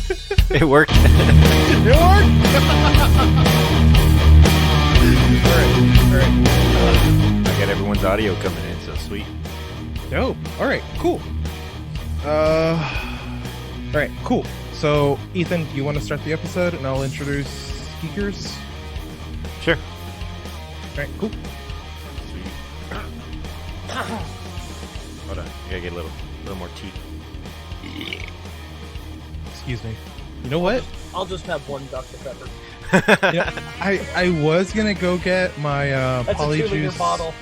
It worked. It worked. All right. I got everyone's audio coming in, so sweet. Dope. All right. Cool. All right. Cool. So, Ethan, do you want to start the episode, and I'll introduce Geek3rs? Sure. All right. Cool. Hold on, I gotta get a little more tea. Excuse me. You know what? I'll just have one Dr. Pepper. I was gonna go get my That's a 2-liter Polyjuice bottle.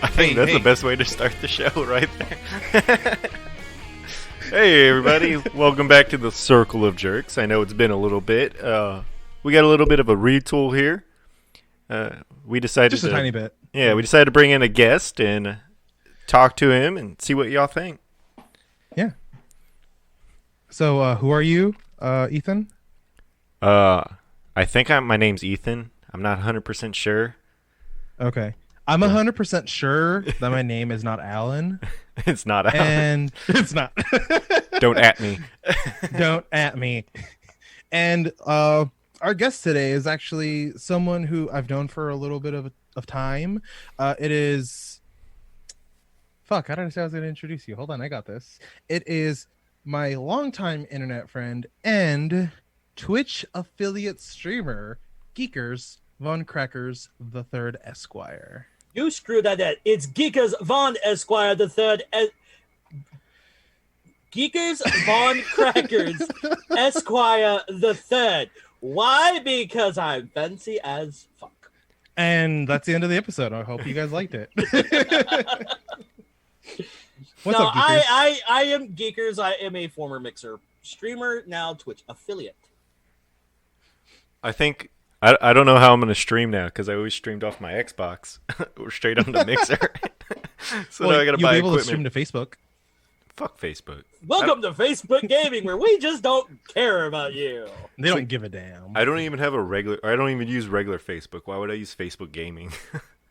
I think that's the best way to start the show, right there. Hey, everybody! Welcome back to the Circle of Jerks. I know it's been a little bit. We got a little bit of a retool here. We decided just a tiny bit. Yeah, we decided to bring in a guest and talk to him and see what y'all think. Yeah. So, who are you, Ethan? I think my name's Ethan. I'm not 100% sure. Okay. I'm 100% sure that my name is not Alan. It's not Alan. And it's not. Don't at me. Don't at me. And our guest today is actually someone who I've known for a little bit of time. It is... Fuck, how did I say I was going to introduce you? Hold on, I got this. It is my longtime internet friend and Twitch affiliate streamer, Geek3rs Von Crackers the Third Esquire. You screwed that in. It's Geekers Von Esquire the Third. Geekers Von Crackers Esquire the Third. Why? Because I'm fancy as fuck. And that's the end of the episode. I hope you guys liked it. What's no, up, Geekers? I am Geekers. I am a former Mixer streamer, now Twitch affiliate. I think... I don't know how I'm going to stream now because I always streamed off my Xbox or straight on the Mixer. So now I got to buy you'll be able equipment. to stream to Facebook. Fuck Facebook. Welcome to Facebook Gaming, where we just don't care about you. They don't give a damn. I don't even have a regular... I don't even use regular Facebook. Why would I use Facebook Gaming?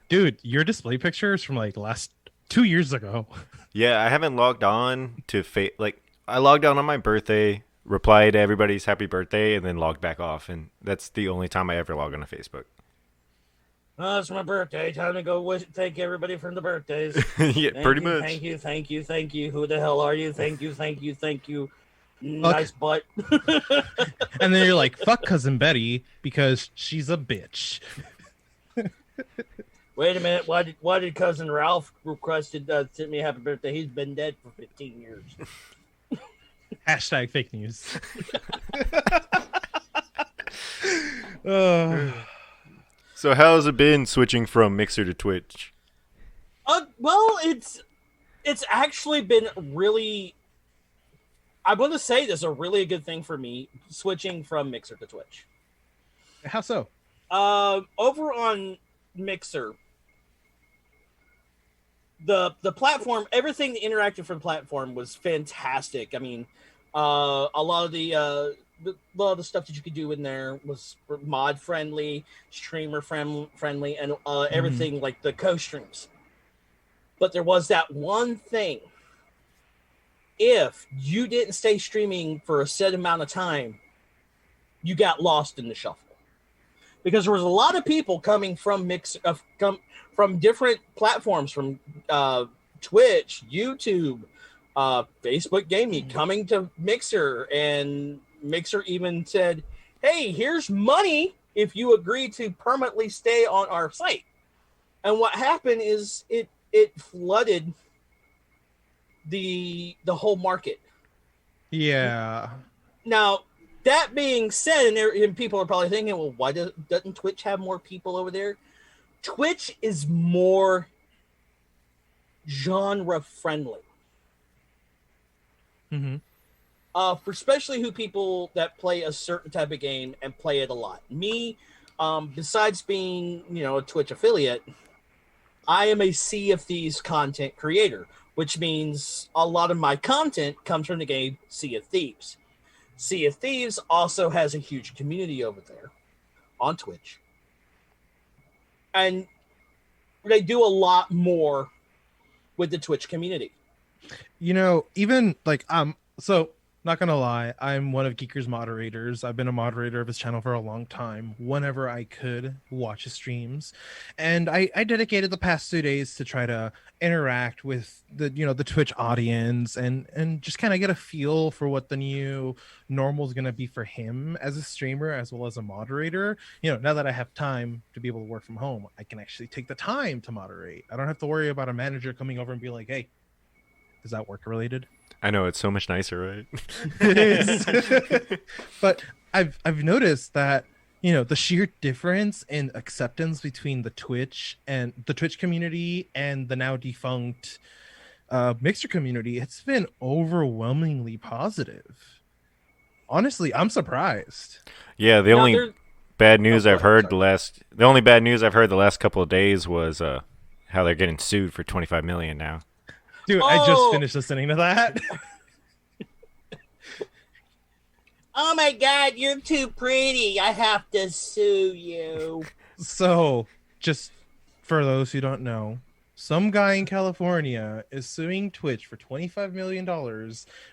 Dude, your display picture is from like last 2 years ago. Yeah, I haven't logged on to... I logged on my birthday... replied to everybody's happy birthday and then logged back off, and that's the only time I ever log on to Facebook. Oh, it's my birthday. Time to go thank everybody for the birthdays. Yeah, pretty much. Thank you. Who the hell are you? Thank you. Nice butt. And then you're like, fuck Cousin Betty because she's a bitch. Wait a minute. Why did Cousin Ralph requested send me a happy birthday? He's been dead for 15 years. Hashtag fake news. So how's it been switching from Mixer to Twitch? Well, it's actually been really... I'm going to say this is a really good thing for me, switching from Mixer to Twitch. How so? Over on Mixer, the platform, everything interactive from the platform was fantastic. I mean, a lot of the stuff that you could do in there was mod friendly, streamer friendly, and everything like the co-streams. But there was that one thing: if you didn't stay streaming for a set amount of time, you got lost in the shuffle, because there was a lot of people coming from from different platforms, from Twitch, YouTube, Facebook Gaming, coming to Mixer, and Mixer even said, hey, here's money if you agree to permanently stay on our site. And what happened is it flooded the whole market. Yeah. Now, that being said, and people are probably thinking, well, why doesn't Twitch have more people over there? Twitch is more genre friendly. Mm-hmm. For especially people that play a certain type of game and play it a lot. Me, besides being, a Twitch affiliate, I am a Sea of Thieves content creator, which means a lot of my content comes from the game Sea of Thieves. Sea of Thieves also has a huge community over there on Twitch. And they do a lot more with the Twitch community. Even like so not gonna lie, I'm one of Geeker's moderators. I've been a moderator of his channel for a long time. Whenever I could watch his streams, and I dedicated the past 2 days to try to interact with the Twitch audience and just kind of get a feel for what the new normal is gonna be for him as a streamer as well as a moderator. Now that I have time to be able to work from home, I can actually take the time to moderate. I don't have to worry about a manager coming over and be like, "Hey, is that work related?" I know, it's so much nicer, right? It is. But I've noticed that the sheer difference in acceptance between the Twitch community and the now defunct Mixer community, it's been overwhelmingly positive. Honestly, I'm surprised. Yeah, the Now, only there- bad news go I've ahead, heard sorry. the only bad news I've heard the last couple of days was how they're getting sued for 25 million now. Dude, I just Oh! finished listening to that. Oh my God, you're too pretty. I have to sue you. So, just for those who don't know, some guy in California is suing Twitch for $25 million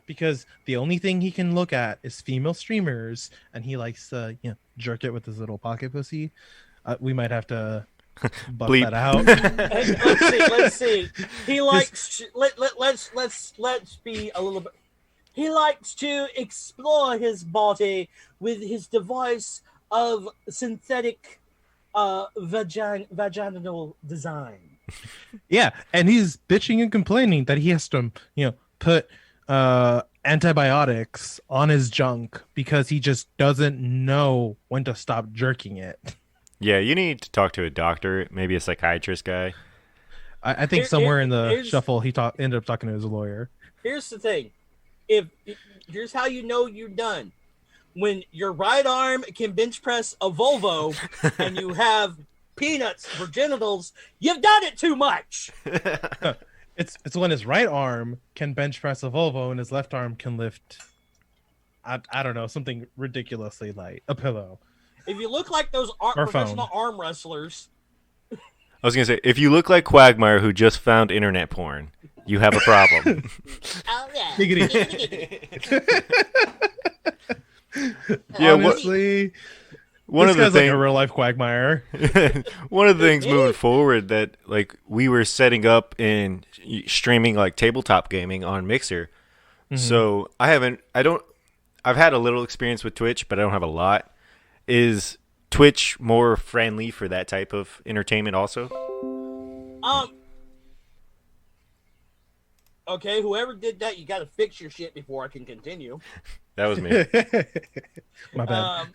because the only thing he can look at is female streamers, and he likes to, jerk it with his little pocket pussy. We might have to buff Bleep. that out. Let's see. He likes let's be a little bit. He likes to explore his body with his device of synthetic vaginal design. Yeah, and he's bitching and complaining that he has to, put antibiotics on his junk because he just doesn't know when to stop jerking it. Yeah, you need to talk to a doctor, maybe a psychiatrist guy. I think Here- somewhere in the here's- shuffle he ended up talking to his lawyer. Here's the thing. Here's how you know you're done. When your right arm can bench press a Volvo and you have peanuts for genitals, you've done it too much. It's when his right arm can bench press a Volvo and his left arm can lift I don't know, something ridiculously light, a pillow. If you look like those Or professional arm wrestlers, I was going to say, if you look like Quagmire who just found internet porn, you have a problem. oh yeah, Yeah, Honestly, One this of the guy's like things a real life Quagmire. one of the things moving forward that like we were setting up and streaming like tabletop gaming on Mixer. So I've had a little experience with Twitch, but I don't have a lot. Is Twitch more friendly for that type of entertainment also? Okay, whoever did that, you got to fix your shit before I can continue. That was me. My bad.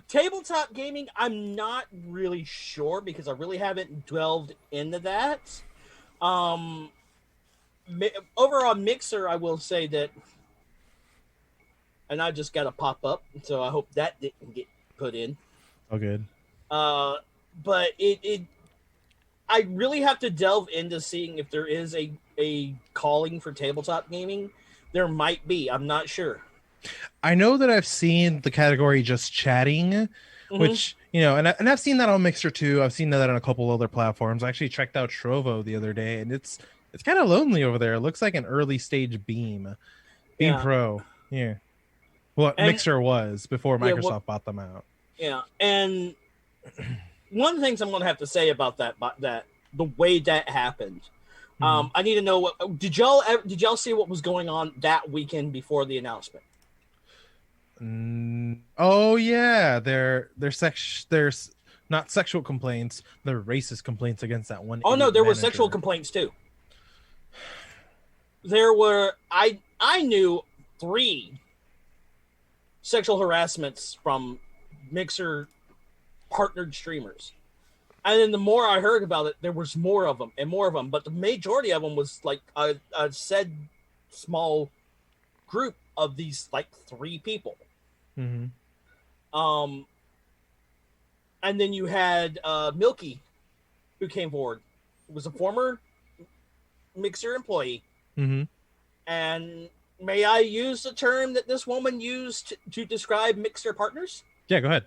Tabletop gaming, I'm not really sure because I really haven't delved into that. Over on Mixer, I will say that, and I just got to pop up, so I hope that didn't get put in. Oh, good. But I really have to delve into seeing if there is a calling for tabletop gaming. There might be. I'm not sure. I know that I've seen the category just chatting, which, and I've seen that on Mixer too. I've seen that on a couple other platforms. I actually checked out Trovo the other day, and it's kind of lonely over there. It looks like an early stage Beam Yeah. Pro. Yeah. Well, And- Mixer was before Yeah, Microsoft bought them out. Yeah, and one of the things I'm going to have to say about that the way that happened, I need to know what did y'all see what was going on that weekend before the announcement? Oh yeah, there's not sexual complaints, they're racist complaints against that one. Oh no, idiot there were manager. sexual complaints too. There were I knew 3 sexual harassments from Mixer partnered streamers. And then the more I heard about it, there was more of them and more of them. But the majority of them was like a said small group of these like 3 people. Mhm. And then you had Milky, who came forward. It was a former Mixer employee. Mhm. And may I use the term that this woman used to describe Mixer partners? Yeah, go ahead.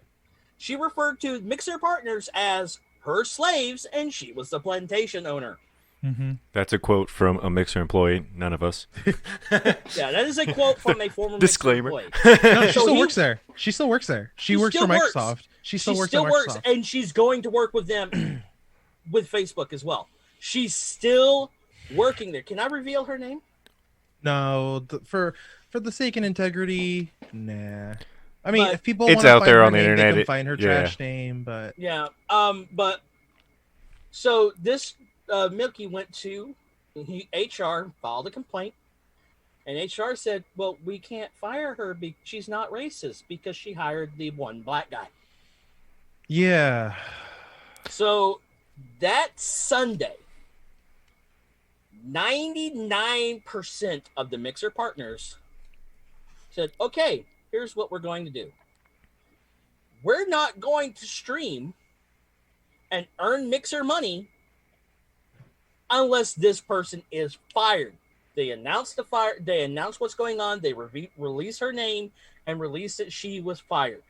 She referred to Mixer partners as her slaves, and she was the plantation owner. Mm-hmm. That's a quote from a Mixer employee. None of us. Yeah, that is a quote from a former Disclaimer. Mixer employee. No, she So still he- works there. She still works there. She works for still works. Microsoft. She She still works still at works, Microsoft. and she's going to work with them with Facebook as well. She's still working there. Can I reveal her name? No, for the sake and integrity, nah. I mean, But- if people It's wanna out find there her on the name, internet, they can it- find her yeah. trash name, but Yeah. But so this Milky went to HR, filed a complaint, and HR said, "Well, we can't fire her because she's not racist because she hired the one black guy." yeah. So that Sunday, 99% of the Mixer partners said, "Okay, here's what we're going to do. We're not going to stream and earn Mixer money unless this person is fired." They announced the fire. They announced what's going on. They release her name and release that she was fired.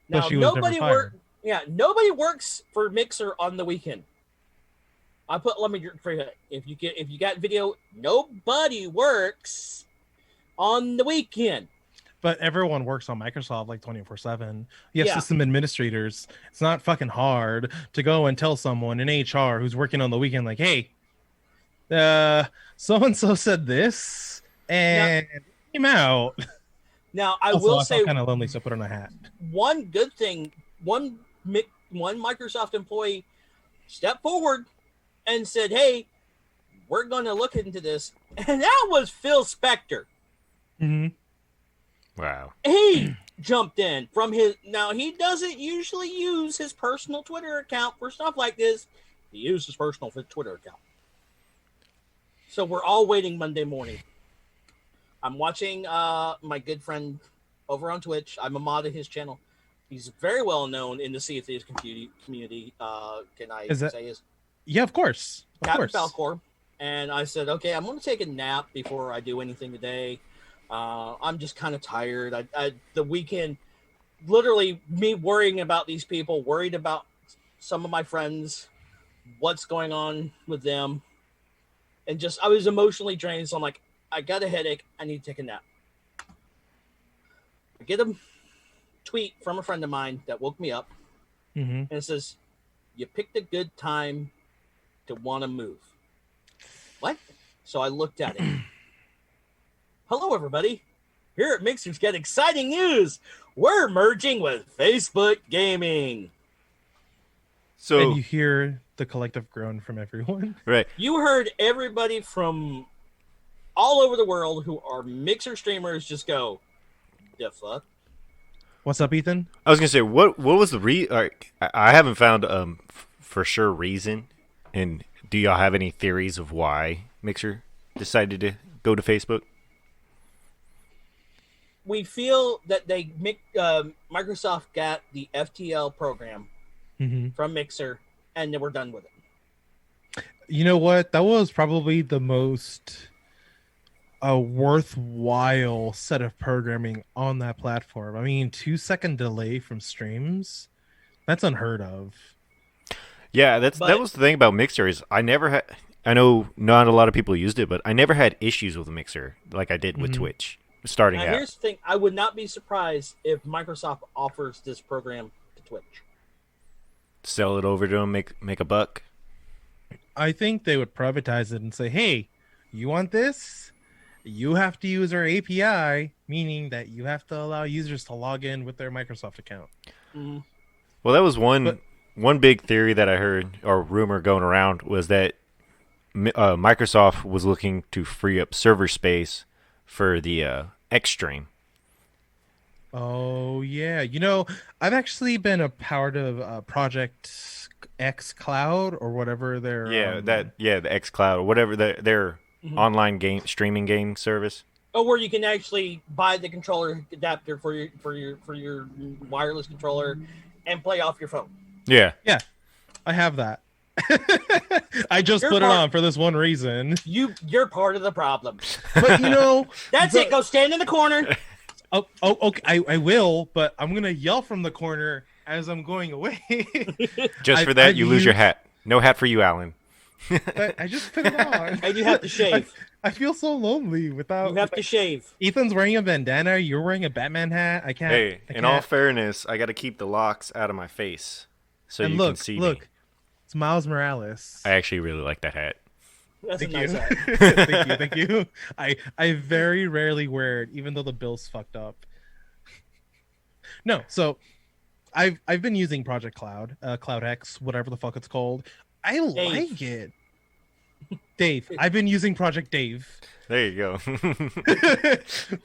But Now she was never nobody fired. works. Yeah, nobody works for Mixer on the weekend. Let me if you got video, nobody works on the weekend. But everyone works on Microsoft like 24/7. You have Yeah. system administrators. It's not fucking hard to go and tell someone in HR who's working on the weekend, like, hey, so and so said this and came out. Now I Also, will I say felt kind of lonely, so I put on a hat. one good thing. One Microsoft employee stepped forward and said, "Hey, we're going to look into this," and that was Phil Spector. Mm-hmm. Wow. He jumped in from his. Now he doesn't usually use his personal Twitter account for stuff like this. He used his personal Twitter account. So we're all waiting Monday morning. I'm watching my good friend over on Twitch. I'm a mod of his channel. He's very well known in the Sea of Thieves community. Can I say his? Yeah, of course. Of Captain course. Falcor. And I said, okay, I'm going to take a nap before I do anything today. I'm just kind of tired. The weekend, literally me worrying about these people, worried about some of my friends, what's going on with them. And just, I was emotionally drained. So I'm like, I got a headache. I need to take a nap. I get a tweet from a friend of mine that woke me up. Mm-hmm. And it says, "You picked a good time to want to move." What? So I looked at it. Hello, everybody. Here at Mixers get exciting news. We're merging with Facebook Gaming. So And you hear the collective groan from everyone. right. You heard everybody from all over the world who are Mixer streamers just go, "The fuck?" What's up, Ethan? I was gonna say what was the I haven't found for sure reason. And do y'all have any theories of why Mixer decided to go to Facebook? We feel that Microsoft got the FTL program Mm-hmm. from Mixer, and then we're done with it. You know what? That was probably the most worthwhile set of programming on that platform. I mean, 2-second delay from streams, that's unheard of. Yeah, that But- was the thing about Mixer is I never had. I know not a lot of people used it, but I never had issues with Mixer like I did with Mhm. Twitch starting Now, out. here's the thing. I would not be surprised if Microsoft offers this program to Twitch. Sell it over to them, make a buck. I think they would privatize it and say, hey, you want this? You have to use our API, meaning that you have to allow users to log in with their Microsoft account. Mhm. Well, that was one But- big theory that I heard or rumor going around was that Microsoft was looking to free up server space for the Xstream. Oh, yeah. You know, I've actually been a part of Project X Cloud or whatever their The XCloud or whatever their Mhm. online game streaming game service. Oh, where you can actually buy the controller adapter for your wireless controller and play off your phone. Yeah. I have that. I just You're put it part- on for this one reason. You're part of the problem. But you know, That's it. Go stand in the corner. okay, I will, but I'm gonna yell from the corner as I'm going away. Just for that, I've you lose your used- hat. No hat for you, Alan. But I just put it on. And you have to shave. I feel so lonely without. You have to shave. Ethan's wearing a bandana. You're wearing a Batman hat. I can't. Hey, I in all can't. fairness, I got to keep the locks out of my face so And you look, can see look, me. it's Miles Morales. I actually really like that hat. That's Thank a nice you. hat. Thank you. I very rarely wear it, even though the bill's fucked up. No, so I've been using Project Cloud, Cloud X, whatever the fuck it's called. I like it. Dave, I've been using Project Dave There you go.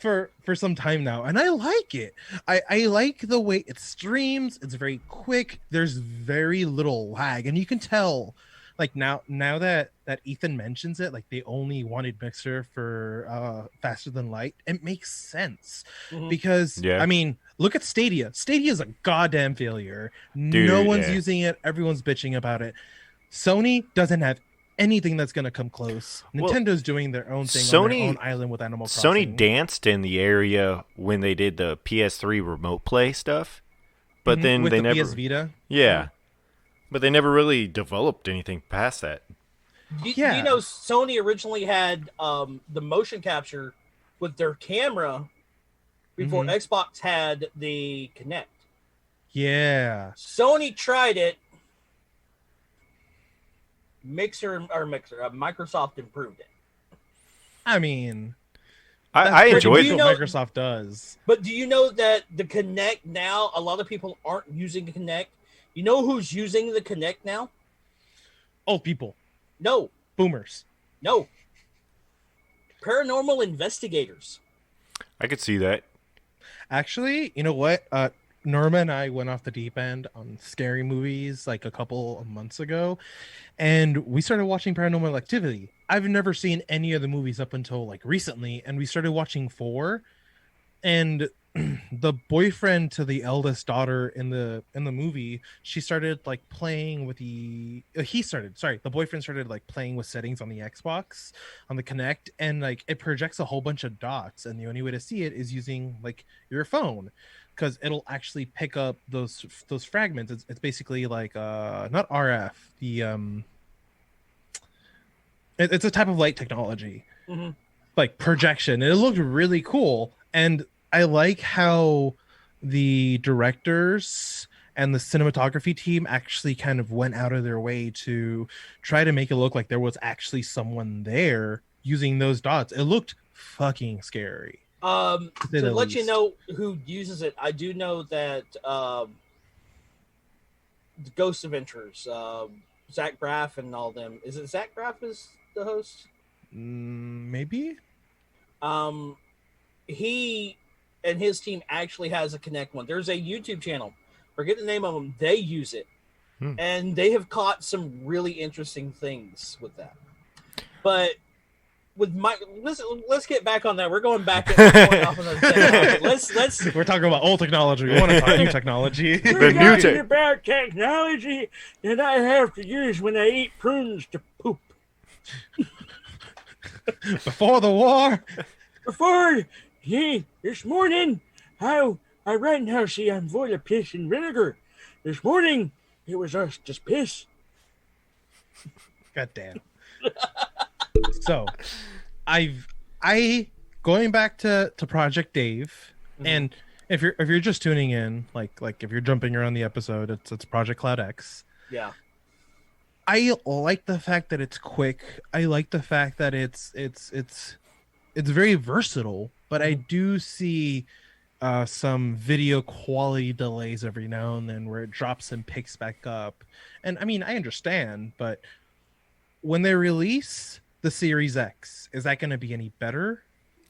for some time now, and I like it. I like the way it streams. It's very quick. There's very little lag, and you can tell. Like now that Ethan mentions it, like they only wanted Mixer for faster than light. It makes sense because Yeah. I mean, look at Stadia. Stadia is a goddamn failure. Dude, No one's yeah. using it. Everyone's bitching about it. Sony doesn't have anything that's gonna come close. Well, Nintendo's doing their own thing on their Sony- own island with Animal Crossing. Sony danced in the area when they did the PS3 remote play stuff, but then with they the never. PS Vita. Yeah, but they never really developed anything past that. Yeah. You know, Sony originally had the motion capture with their camera before Xbox had the Kinect. Yeah. Sony tried it. Microsoft improved it. I mean, I that's pretty enjoyed much You it. know- what Microsoft does. But do you know that the Kinect now, a lot of people aren't using the Kinect? You know who's using the Kinect now? Old people, No, boomers. no. Paranormal investigators. I could see that. Actually, you know what? Norma and I went off the deep end on scary movies like a couple of months ago, and we started watching Paranormal Activity. I've never seen any of the movies up until like recently, and we started watching 4. And the boyfriend to the eldest daughter in the movie, she started like playing with the the boyfriend started like playing with settings on the Xbox on the Kinect, and like it projects a whole bunch of dots, and the only way to see it is using like your phone, because it'll actually pick up those fragments. It's basically like not RF, the it's a type of light technology, like projection. And it looked really cool, and I like how the directors and the cinematography team actually kind of went out of their way to try to make it look like there was actually someone there using those dots. It looked fucking scary. To say the let you least. know who uses it, I do know that the Ghost Adventures, Zach Braff and all them. Is it Zach Braff is the host? Maybe. He and his team actually has a Kinect one. There's a YouTube channel. Forget the name of them. They use it, and they have caught some really interesting things with that. But with let's get back on that. We're going back. Going off on the let's. We're talking about old technology. We want to talk new technology. The new talking tech. about technology that I have to use when I eat prunes to poop. Before the war. This morning, right now, see, I'm full of piss and vinegar. This morning, it was us just piss. God damn. So, I going back to Project Dave, and if you're just tuning in, like if you're jumping around the episode, it's Project Cloud X. Yeah. I like the fact that it's quick. I like the fact that it's very versatile, but I do see some video quality delays every now and then where it drops and picks back up. And I mean, I understand, but when they release the Series X, is that going to be any better?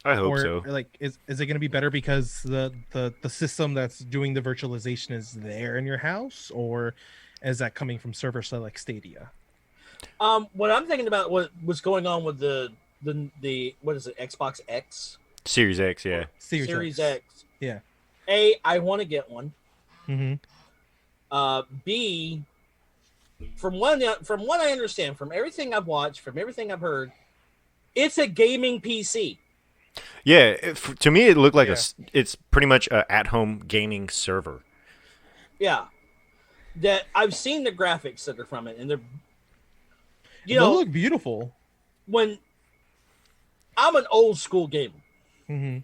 I hope Or so. like is it going to be better because the system that's doing the virtualization is there in your house, or is that coming from server side like Stadia? What I'm thinking about what's going on with the what is it, Xbox X? Series X, yeah. Series X. Yeah. A, I want to get one. Mm-hmm. B, from what I understand, from everything I've watched, from everything I've heard, it's a gaming PC. Yeah, to me it looked like Yeah. it's pretty much a at-home gaming server. Yeah. That I've seen the graphics that are from it, and You They know, look beautiful. when I'm an old school gamer, Mm-hmm.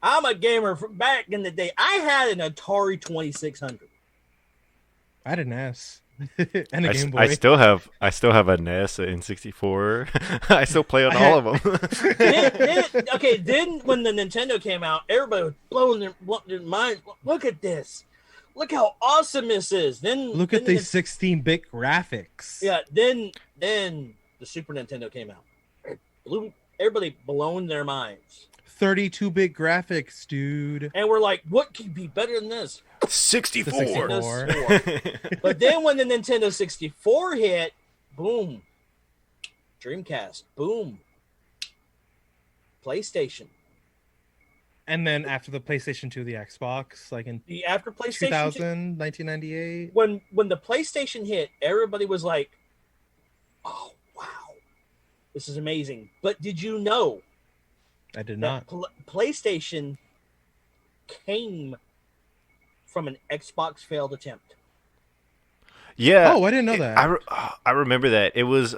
I'm a gamer from back in the day. I had an Atari 2600. I didn't ask. And a I, Game I Boy. still have a NES, an N64. I still play on all of them. Then when the Nintendo came out, everybody was blowing their minds. Look at this. Look how awesome this is. Look at these 16-bit graphics. Yeah, then the Super Nintendo came out. It blew everybody blown their minds. 32-bit graphics, dude. And we're like, what could be better than this? 64. Nintendo 64. But then when the Nintendo 64 hit, boom. Dreamcast, boom. PlayStation. And then after the PlayStation 2, the Xbox, like in After PlayStation 2000, 1998. when the PlayStation hit, everybody was like, "Oh wow, this is amazing!" But did you know I did that not. PlayStation came from an Xbox failed attempt? Yeah. Oh, I didn't know that. I remember that. It was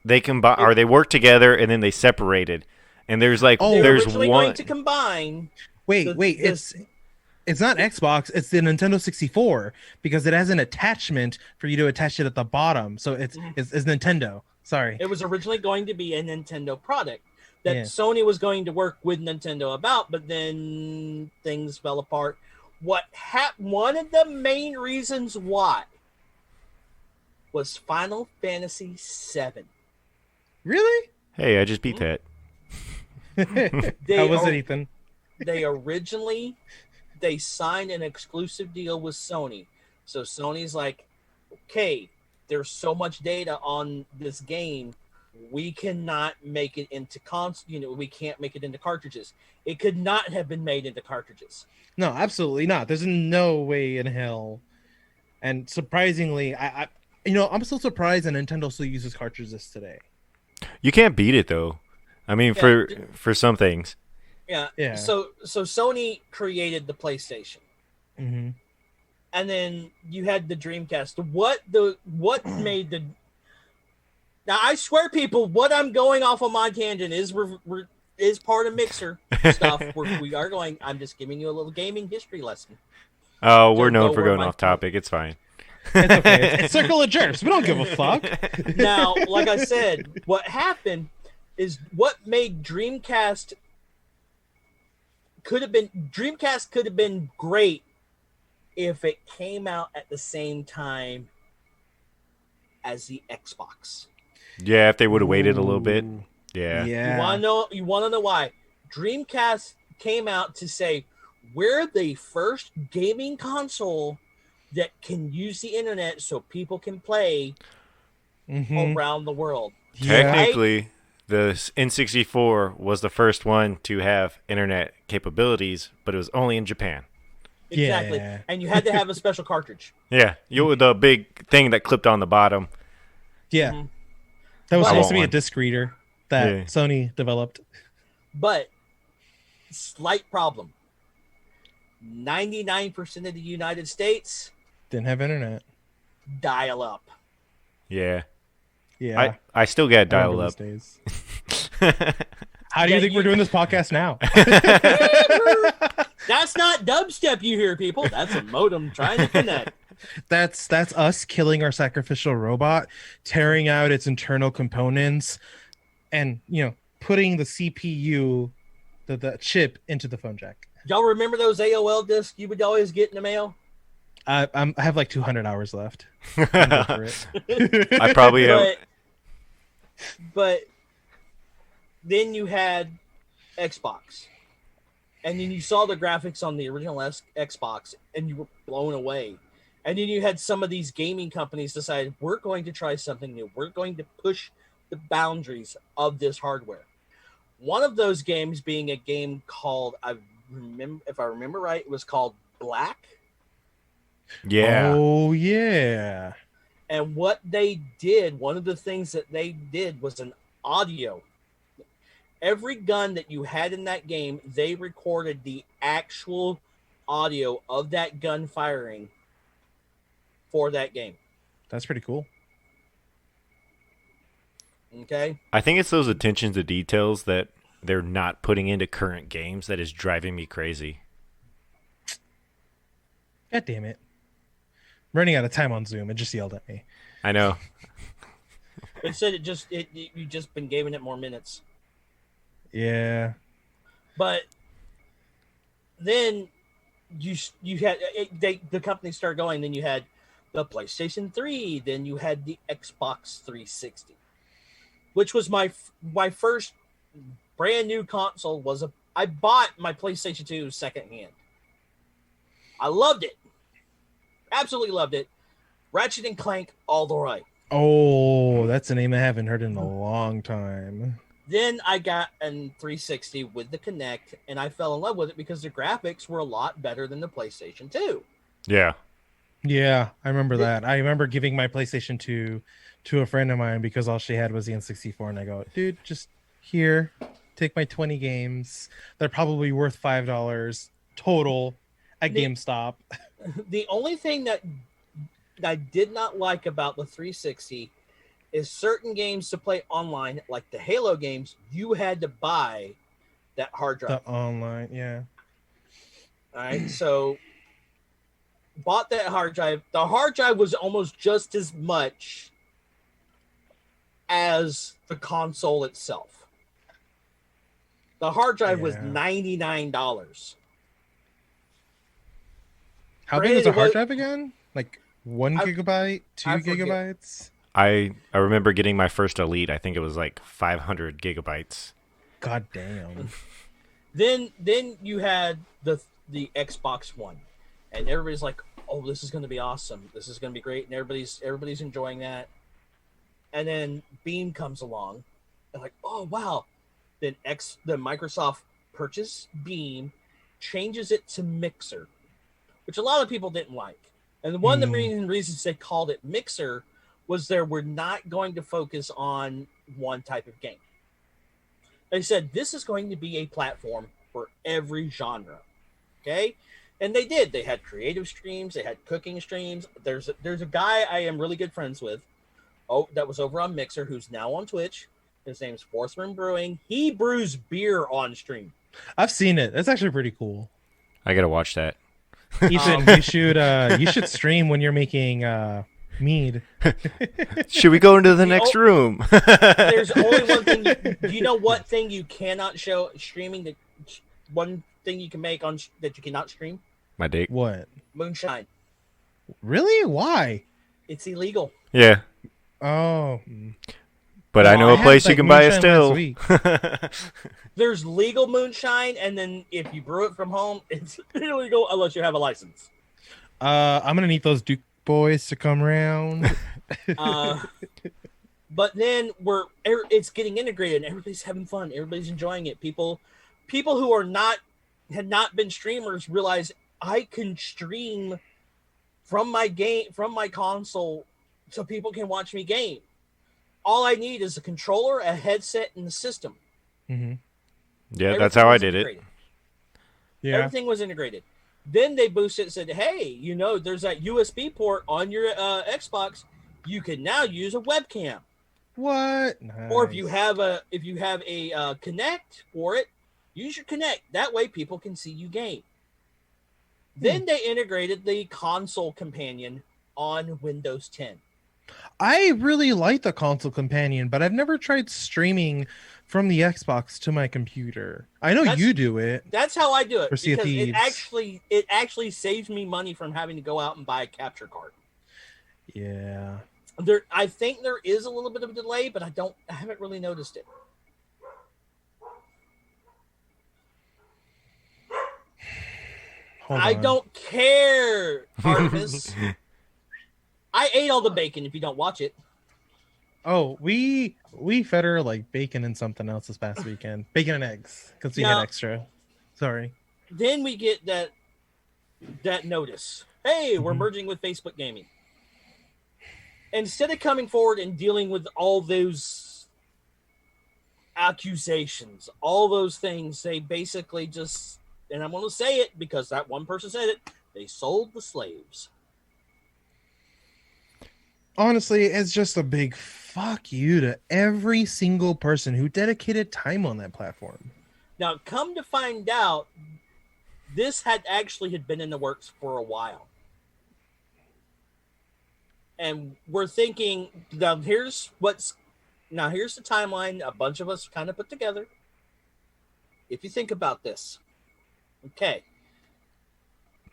they combine or they worked together and then they separated. And there's like Oh, They were there's originally one going to combine. Wait, the- wait. this- It's not Xbox. It's the Nintendo 64 because it has an attachment for you to attach it at the bottom. So it's Nintendo. Sorry. It was originally going to be a Nintendo product that Yeah. Sony was going to work with Nintendo about, but then things fell apart. One of the main reasons why was Final Fantasy VII. Really? Hey, I just beat that. How was it, Ethan? They signed an exclusive deal with Sony. So Sony's like, okay, there's so much data on this game, we cannot make it into we can't make it into cartridges. It could not have been made into cartridges. No, absolutely not. There's no way in hell. And surprisingly, I'm still surprised that Nintendo still uses cartridges today. You can't beat it though. I mean, Yeah. for some things. Yeah. Yeah. So Sony created the PlayStation. Mm-hmm. And then you had the Dreamcast. What made the Now I swear, people, what I'm going off on my tangent is part of Mixer stuff. We are going. I'm just giving you a little gaming history lesson. Oh, we're Don't known go for where going my- off topic. It's fine. It's okay. It's Circle of Jerks. We don't give a fuck. Now, like I said, what happened is what made Dreamcast could have been great if it came out at the same time as the Xbox. Yeah, if they would have waited a little bit. Ooh. Yeah. Yeah. You want to know why? Dreamcast came out to say we're the first gaming console that can use the internet so people can play Mhm. around the world. Yeah. Technically, the N64 was the first one to have internet capabilities, but it was only in Japan. Exactly. Yeah. And you had to have a special cartridge. Yeah, the big thing that clipped on the bottom. Yeah. Mhm. That was But- supposed to be a one. disc reader that Yeah. Sony developed. But slight problem. 99% of the United States Didn't have internet. dial up. Yeah, Yeah. I still got I dial remember up. those days. How do you Yeah, think we're doing this podcast now? That's not dubstep you hear, people. That's a modem trying to connect. That's us killing our sacrificial robot, tearing out its internal components, and putting the CPU, the chip, into the phone jack. Y'all remember those AOL discs you would always get in the mail? I have like 200 hours left. I'm good for it. I probably have. But then you had Xbox. And then you saw the graphics on the original Xbox and you were blown away. And then you had some of these gaming companies decide, we're going to try something new. We're going to push the boundaries of this hardware. One of those games being a game called, if I remember right, it was called Black. Yeah. Oh yeah. And what they did, one of the things that they did was an audio. Every gun that you had in that game, they recorded the actual audio of that gun firing for that game. That's pretty cool. Okay. I think it's those attention to details that they're not putting into current games that is driving me crazy. God damn it. I'm running out of time on Zoom. It just yelled at me. I know. It said you just been giving it more minutes. Yeah. But then you had the company started going. Then you had the PlayStation 3. Then you had the Xbox 360, which was my first brand new console. I bought my PlayStation 2 secondhand. I loved it, absolutely loved it. Ratchet and Clank all the way. Oh, that's a name I haven't heard in a long time. Then I got an 360 with the Kinect, and I fell in love with it because the graphics were a lot better than the PlayStation 2. Yeah. Yeah, I remember that. I remember giving my PlayStation 2 to a friend of mine because all she had was the N64, and I go, dude, just here, take my 20 games. They're probably worth $5 total at GameStop. The only thing that I did not like about the 360 is certain games to play online, like the Halo games, you had to buy that hard drive. The online, yeah. All right, so bought that hard drive. The hard drive was almost just as much as the console itself. The hard drive was $99. How big was a hard drive again? Like 1 gigabyte, 2 gigabytes? I remember getting my first Elite. I think it was like 500 gigabytes. God damn. Then you had the Xbox One, and everybody's like, "Oh, this is going to be awesome. This is going to be great," and everybody's enjoying that. And then Beam comes along, and like, "Oh wow!" Then the Microsoft purchased Beam, changes it to Mixer, which a lot of people didn't like. And one of the main reasons they called it Mixer was they were not going to focus on one type of game. They said, this is going to be a platform for every genre. Okay? And they did. They had creative streams. They had cooking streams. There's a guy I am really good friends with. Oh, that was over on Mixer, who's now on Twitch. His name's Forceman Brewing. He brews beer on stream. I've seen it. That's actually pretty cool. I gotta watch that. Ethan, you should stream when you're making mead. Should we go into the next room? There's only one thing. Do you know what thing you cannot show streaming? One thing you can make on that you cannot stream? My dick. What? Moonshine. Really? Why? It's illegal. Yeah. Oh. But I know a place you can buy it still. There's legal moonshine, and then if you brew it from home, it's illegal unless you have a license. I'm gonna need those Duke boys to come around. But then it's getting integrated, and everybody's having fun. Everybody's enjoying it. People who had not been streamers realize I can stream from my console, so people can watch me game. All I need is a controller, a headset, and the system. Mm-hmm. Yeah, that's how I did it. Yeah. Everything was integrated. Then they boosted and said, hey, there's that USB port on your Xbox. You can now use a webcam. What? Nice. Or if you have a Kinect for it, use your Kinect. That way people can see you game. Then they integrated the console companion on Windows 10. I really like the console companion, but I've never tried streaming from the Xbox to my computer. I know you do it. That's how I do it. Sea of Because Thieves. it actually saves me money from having to go out and buy a capture card. Yeah. I think there is a little bit of a delay, but I haven't really noticed it. I don't care, Artemis. I ate all the bacon if you don't watch it. Oh, we fed her like bacon and something else this past weekend. Bacon and eggs, because we had extra. Sorry. Then we get that notice. Hey, we're merging with Facebook Gaming. Instead of coming forward and dealing with all those accusations, all those things, they basically just, and I'm going to say it because that one person said it, they sold the slaves. Honestly, it's just a big fuck you to every single person who dedicated time on that platform. Now, come to find out, this had been in the works for a while. And we're thinking, here's the timeline a bunch of us kind of put together. If you think about this, okay,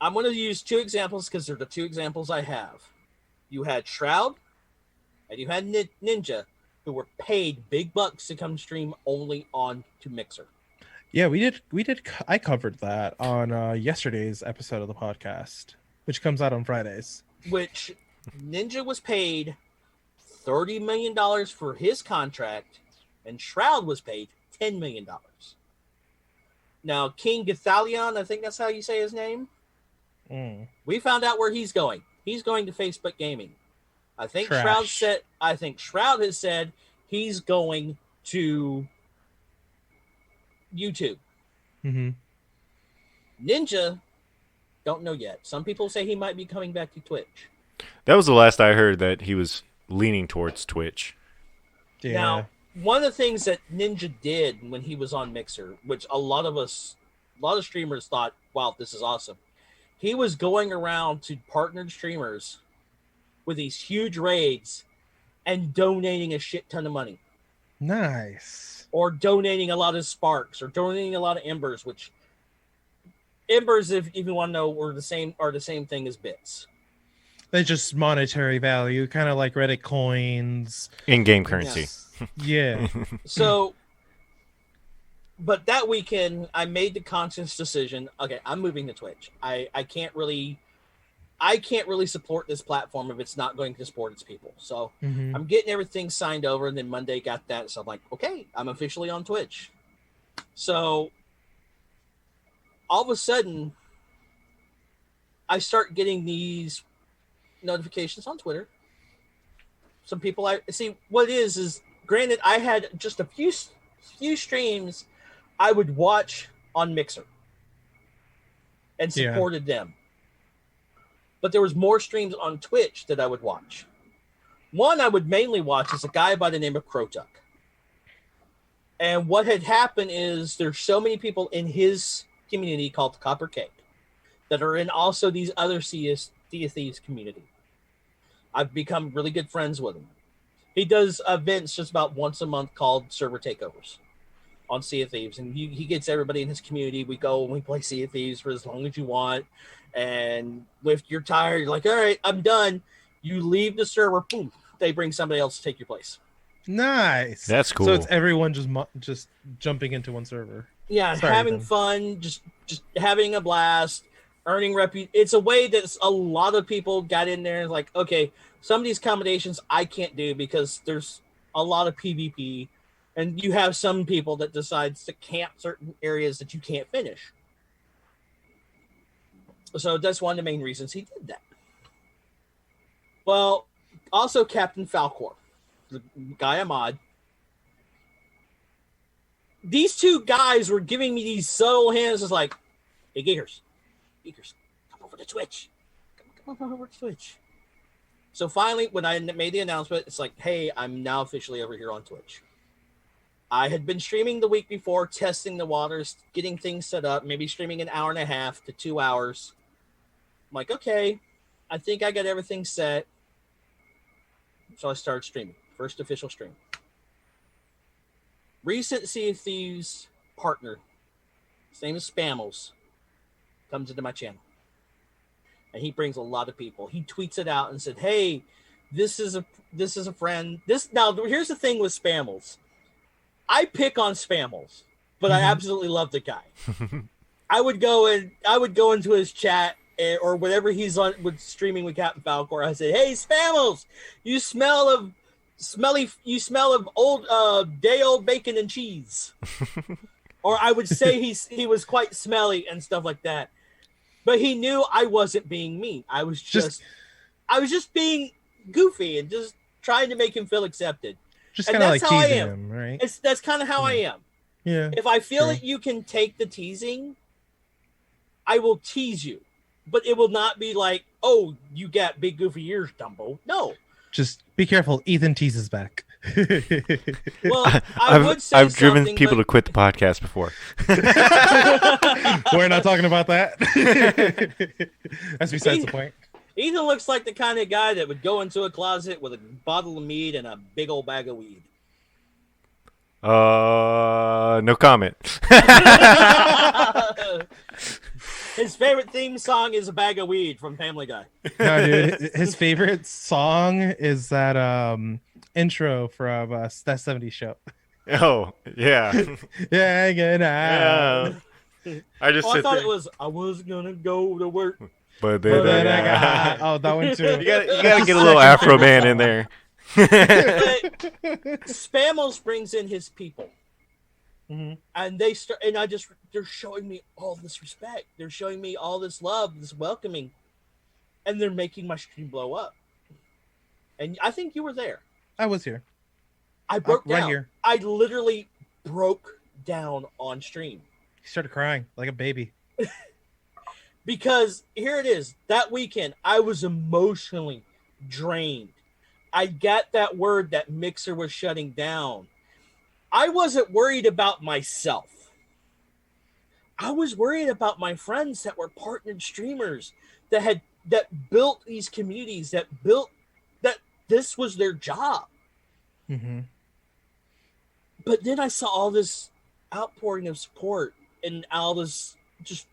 I'm going to use two examples because they're the two examples I have. You had Shroud and you had Ninja, who were paid big bucks to come stream only on to Mixer. Yeah, we did. I covered that on yesterday's episode of the podcast, which comes out on Fridays. Which Ninja was paid $30 million for his contract, and Shroud was paid $10 million. Now, King Gathalion, I think that's how you say his name. We found out where he's going. He's going to Facebook Gaming. I think Shroud has said he's going to YouTube. Mm-hmm. Ninja, don't know yet. Some people say he might be coming back to Twitch. That was the last I heard, that he was leaning towards Twitch. Yeah. Now, one of the things that Ninja did when he was on Mixer, which a lot of streamers thought, wow, this is awesome. He was going around to partnered streamers with these huge raids and donating a shit ton of money. Nice. Or donating a lot of sparks, or donating a lot of embers, which embers, if you want to know, are the same thing as bits. They're just monetary value, kind of like Reddit coins. In-game currency. Yes. Yeah. So, but that weekend, I made the conscious decision. Okay, I'm moving to Twitch. I can't really support this platform if it's not going to support its people. So I'm getting everything signed over, and then Monday got that. So I'm like, okay, I'm officially on Twitch. So all of a sudden, I start getting these notifications on Twitter. Some people I see. What it is granted, I had just a few streams I would watch on Mixer and supported them. But there was more streams on Twitch that I would watch. One I would mainly watch is a guy by the name of Crotuck. And what had happened is there's so many people in his community called the Copper Cake that are in also these other Sea of Thieves community. I've become really good friends with him. He does events just about once a month called Server Takeovers on Sea of Thieves. And he gets everybody in his community. We go and we play Sea of Thieves for as long as you want. And if you're tired, you're like, all right, I'm done. You leave the server, boom, they bring somebody else to take your place. Nice. That's cool. So it's everyone just jumping into one server. Yeah, Sorry, having Ethan. fun, just having a blast, earning reputation. It's a way that a lot of people got in there and like, okay, some of these accommodations I can't do because there's a lot of PvP, and you have some people that decides to camp certain areas that you can't finish. So that's one of the main reasons he did that. Well, also Captain Falcor, the guy Ahmad. These two guys were giving me these subtle hints. It's like, hey, Geekers, come over to Twitch. Come over to Twitch. So finally, when I made the announcement, it's like, hey, I'm now officially over here on Twitch. I had been streaming the week before, testing the waters, getting things set up, maybe streaming an hour and a half to 2 hours. I'm like, okay, I think I got everything set. So I started streaming. First official stream. Recent Sea of Thieves partner, his name is Spammels, comes into my channel. And he brings a lot of people. He tweets it out and said, hey, this is a friend. Now, here's the thing with Spammels. I pick on Spammels, but I absolutely love the guy. I would go into his chat or whatever he's on with streaming with Captain Falcor. I say, hey, Spammels, you smell of old day old bacon and cheese. Or I would say he was quite smelly and stuff like that. But he knew I wasn't being mean. I was just being goofy and just trying to make him feel accepted. Just kind of like teasing him, right? That's kind of how I am. Yeah. If I feel that you can take the teasing, I will tease you. But it will not be like, oh, you got big goofy ears, Dumbo. No. Just be careful. Ethan teases back. Well, I would say I've driven something, people but- to quit the podcast before. We're not talking about that. That's besides the point. Ethan looks like the kind of guy that would go into a closet with a bottle of mead and a big old bag of weed. No comment. His favorite theme song is "A Bag of Weed" from Family Guy. No, dude, his favorite song is that intro from that 70s show. Oh, yeah. Yeah, good night. Yeah. I just Oh, I sit thought there. it was "I was gonna go to work." But But then then I got, oh, that one too. you gotta get a little Afro man in there. But Spamos brings in his people, Mhm. and they're showing me all this respect. They're showing me all this love, this welcoming, and they're making my stream blow up. And I think you were there. I was here. I broke right down. here. I literally broke down on stream. He started crying like a baby. Because here it is, that weekend, I was emotionally drained. I got that word that Mixer was shutting down. I wasn't worried about myself. I was worried about my friends that were partnered streamers that built these communities, that this was their job. Mm-hmm. But then I saw all this outpouring of support and all this just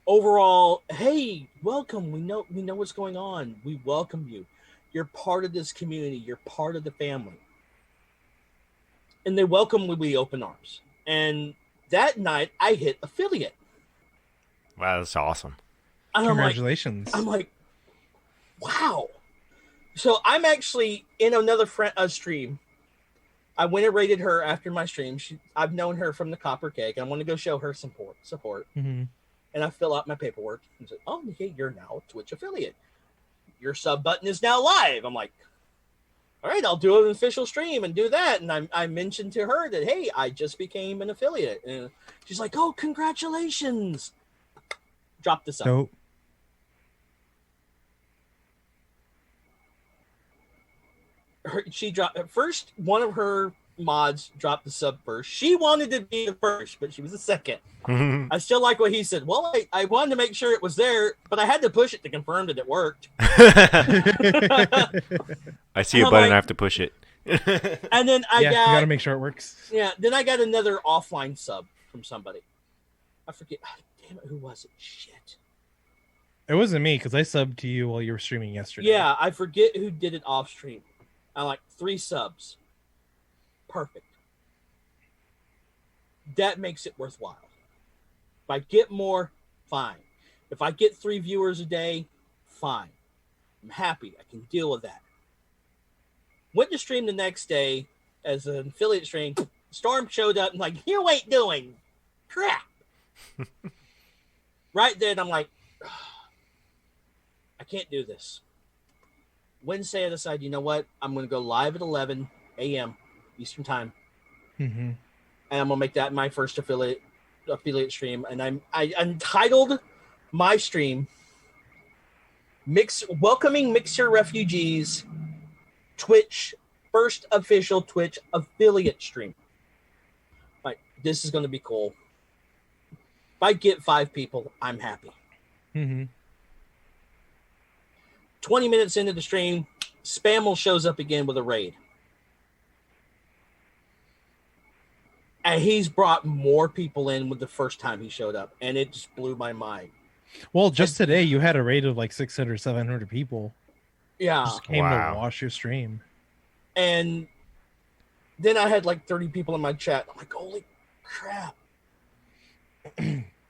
overall, hey, welcome. We know what's going on. We welcome you. You're part of this community. You're part of the family. And they welcome me with open arms. And that night I hit affiliate. Wow, that's awesome. And Congratulations. I'm like, wow. So I'm actually in another stream. I went and rated her after my stream. I've known her from the Copper Cake. I want to go show her support. Mm-hmm. And I fill out my paperwork and say, oh, hey, you're now a Twitch affiliate. Your sub button is now live. I'm like, all right, I'll do an official stream and do that. And I mentioned to her that, hey, I just became an affiliate. And she's like, oh, congratulations. Drop the sub. Nope. She dropped first. One of her mods dropped the sub first. She wanted to be the first, but she was the second. I still like what he said. Well, I wanted to make sure it was there, but I had to push it to confirm that it worked. I see a I'm button. like- I have to push it. And then I You gotta got make sure it works. then I got another offline sub from somebody. I forget. Damn it, who was it? Shit. It wasn't me because I subbed to you while you were streaming yesterday. Yeah, I forget who did it off stream. I like 3 subs. Perfect. That makes it worthwhile. If I get more, fine. If I get 3 viewers a day, fine. I'm happy. I can deal with that. Went to stream the next day as an affiliate stream. Storm showed up and like, you ain't doing crap. Right then, I'm like, I can't do this. Wednesday, I decided, you know what? I'm going to go live at 11 a.m. Eastern Time. Mm-hmm. And I'm going to make that my first affiliate stream. And I entitled my stream Welcoming Mixer Refugees Twitch, first official Twitch affiliate stream. Like, this is going to be cool. If I get 5 people, I'm happy. Mm-hmm. 20 minutes into the stream, Spammel shows up again with a raid. And he's brought more people in with the first time he showed up. And it just blew my mind. Well, just today you had a rate of like 600, 700 people. Yeah. Just came Wow. to watch your stream. And then I had like 30 people in my chat. I'm like, holy crap.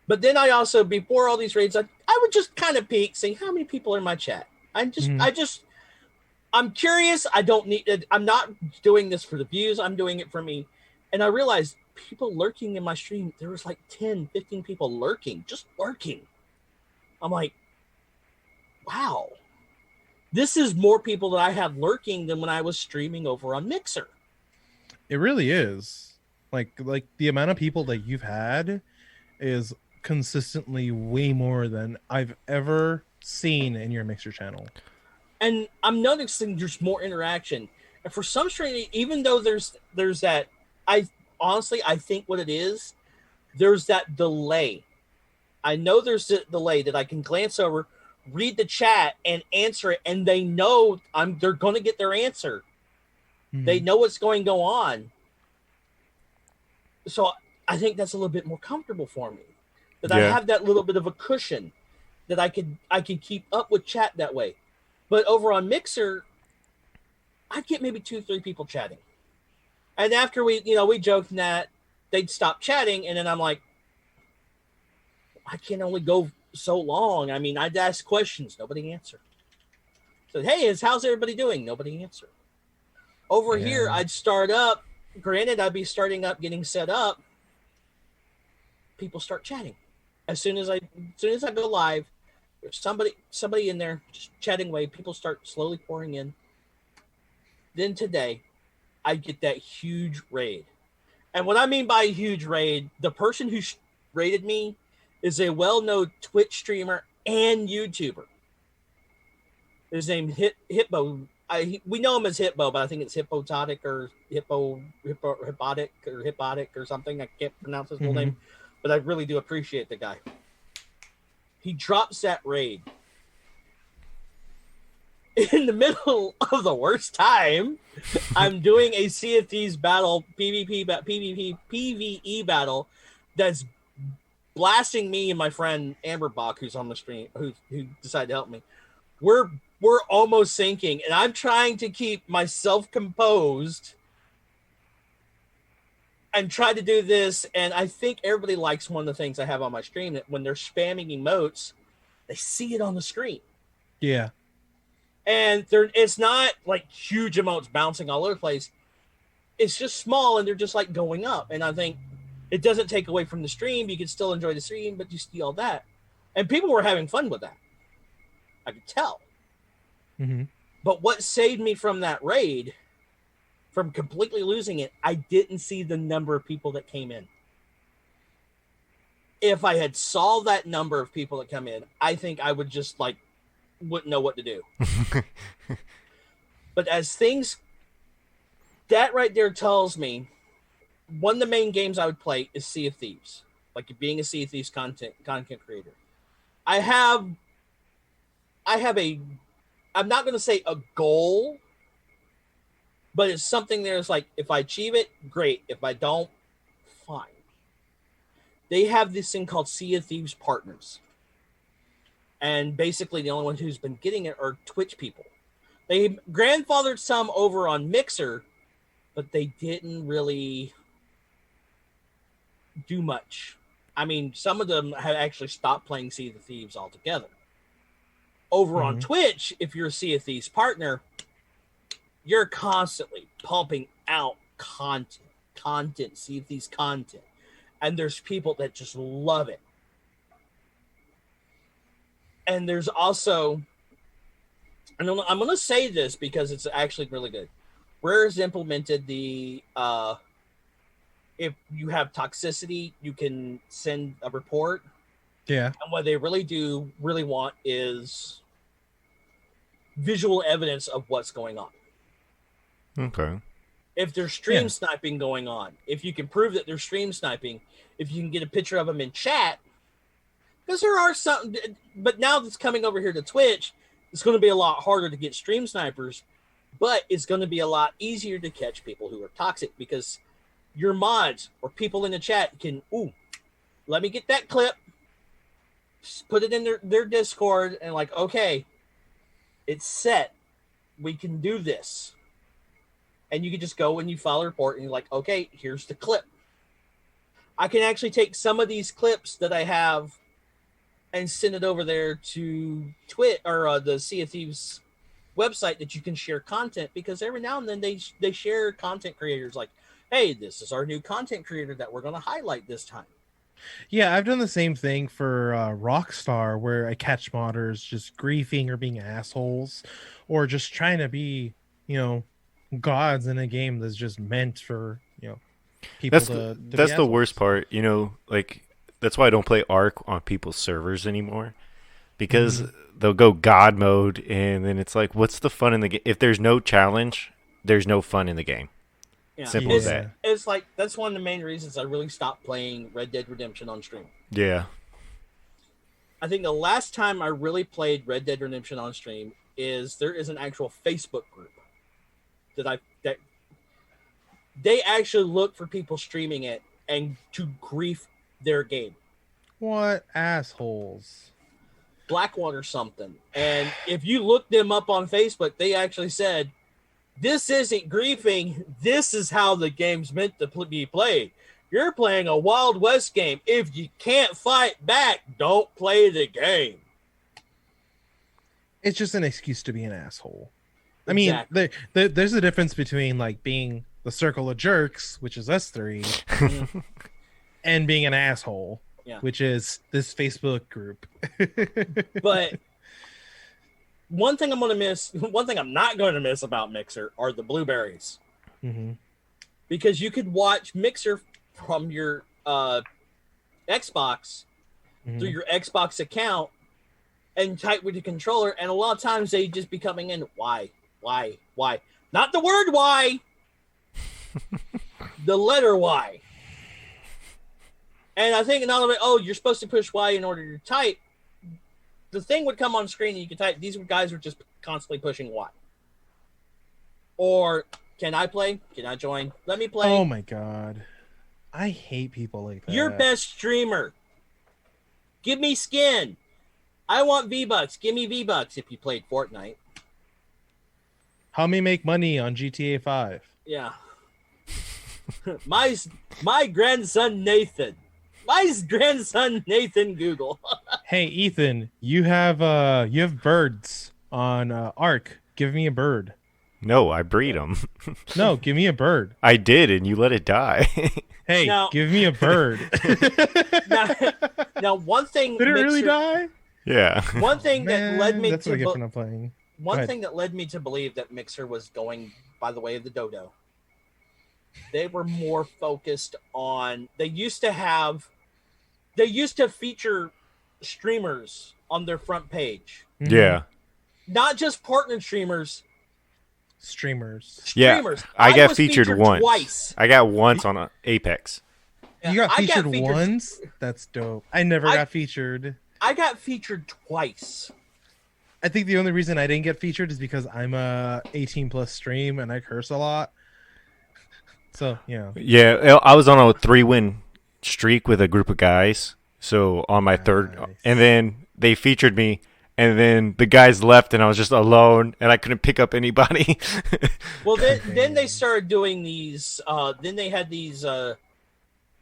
But then I also, before all these raids, I would just kind of peek, see how many people are in my chat. I'm curious. I'm not doing this for the views. I'm doing it for me. And I realized people lurking in my stream, there was like 10, 15 people lurking, just lurking. I'm like, wow, this is more people that I had lurking than when I was streaming over on Mixer. It really is. Like the amount of people that you've had is consistently way more than I've ever seen in your Mixer channel. And I'm noticing there's more interaction. And for some strange, even though there's that, I honestly I think what it is, there's that delay. I know there's a delay that I can glance over, read the chat, and answer it, and they know they're going to get their answer. They know what's going to go on. So I think that's a little bit more comfortable for me. That I have that little bit of a cushion that I could keep up with chat that way. But over on Mixer, I'd get maybe 2-3 people chatting. And after we joked that they'd stop chatting, and then I'm like, I can only go so long. I mean, I'd ask questions, nobody answered. So, hey, how's everybody doing? Nobody answered. Over here, I'd start up. Granted, I'd be starting up, getting set up. People start chatting. As soon as I go live, there's somebody in there just chatting away. People start slowly pouring in. Then today, I get that huge raid. And what I mean by a huge raid, the person who raided me is a well-known Twitch streamer and YouTuber. His name Hippo. We know him as Hippo, but I think it's Hippototic or Hippotic or something. I can't pronounce his full name, but I really do appreciate the guy. He drops that raid in the middle of the worst time. I'm doing a Sea of Thieves battle, PvE battle, that's blasting me and my friend Amberbach, who's on the stream, who decided to help me. We're almost sinking, and I'm trying to keep myself composed and try to do this. And I think everybody likes one of the things I have on my stream, that when they're spamming emotes, they see it on the screen. Yeah. And it's not like huge emotes bouncing all over the place. It's just small, and they're just like going up. And I think it doesn't take away from the stream. You can still enjoy the stream, but you see all that. And people were having fun with that. I could tell. But what saved me from that raid, from completely losing it, I didn't see the number of people that came in. If I had saw that number of people that come in, I think I would just wouldn't know what to do. But as things, that right there tells me one of the main games I would play is Sea of Thieves. Like being a Sea of Thieves content creator. I'm not going to say a goal, but it's something there's like, if I achieve it, great. If I don't, fine. They have this thing called Sea of Thieves Partners. And basically the only one who's been getting it are Twitch people. They grandfathered some over on Mixer, but they didn't really do much. I mean, some of them have actually stopped playing Sea of Thieves altogether. Over on Twitch, if you're a Sea of Thieves partner, you're constantly pumping out content, Sea of Thieves content. And there's people that just love it. And there's also, and I'm going to say this because it's actually really good. Rare has implemented the, if you have toxicity, you can send a report. Yeah. And what they really want is visual evidence of what's going on. Okay. If there's stream sniping going on, if you can prove that there's stream sniping, if you can get a picture of them in chat, because there are some, but now that's coming over here to Twitch, it's going to be a lot harder to get stream snipers, but it's going to be a lot easier to catch people who are toxic, because your mods or people in the chat can, let me get that clip, put it in their Discord, and like, okay, it's set. We can do this. And you can just go and you file a report and you're like, okay, here's the clip. I can actually take some of these clips that I have and send it over there to Twitch or the Sea of Thieves website that you can share content, because every now and then they share content creators like, hey, this is our new content creator that we're going to highlight this time. Yeah, I've done the same thing for Rockstar, where I catch modders just griefing or being assholes, or just trying to be, gods in a game that's just meant for, people to that's the worst part, like that's why I don't play Ark on people's servers anymore, because they'll go God mode, and then it's like, what's the fun in the game? If there's no challenge, there's no fun in the game. Yeah. Simple as that. It's like that's one of the main reasons I really stopped playing Red Dead Redemption on stream. Yeah. I think the last time I really played Red Dead Redemption on stream is there is an actual Facebook group that they actually look for people streaming it and to grief their game. What assholes? Blackwater something. And if you look them up on Facebook, they actually said, this isn't griefing. This is how the game's meant to be played. You're playing a Wild West game. If you can't fight back, don't play the game. It's just an excuse to be an asshole. Exactly. I mean, there's a difference between like being the circle of jerks, which is us three, and being an asshole, which is this Facebook group. But one thing I'm not going to miss about Mixer are the blueberries. Mm-hmm. Because you could watch Mixer from your Xbox through your Xbox account and type with the controller, and a lot of times they just be coming in, why? Not the word why, the letter Y. And I think another way, you're supposed to push Y in order to type. The thing would come on screen and you could type. These guys were just constantly pushing Y. Or, can I play? Can I join? Let me play. Oh my god. I hate people like that. Your best streamer. Give me skin. I want V-Bucks. Give me V-Bucks if you played Fortnite. Help me make money on GTA 5. Yeah. my grandson Nathan. My grandson Nathan Google. Hey Ethan, you have birds on Ark. Give me a bird. No, I breed them. No, give me a bird. I did, and you let it die. Hey, give me a bird. now, one thing. Did it really die? Yeah. One thing that led me that's what I get when I'm playing. One thing that led me to believe that Mixer was going by the way of the dodo. They were more focused on. They used to feature streamers on their front page. Yeah. Not just partner streamers. Streamers. Yeah, I got featured once. Twice. I got once on Apex. You got featured once? That's dope. I never got featured. I got featured twice. I think the only reason I didn't get featured is because I'm a 18 plus stream and I curse a lot. So, yeah. Yeah, I was on a 3-win streak with a group of guys. So on my third, and then they featured me. And then the guys left, and I was just alone, and I couldn't pick up anybody. Well, then they started doing these. Then they had these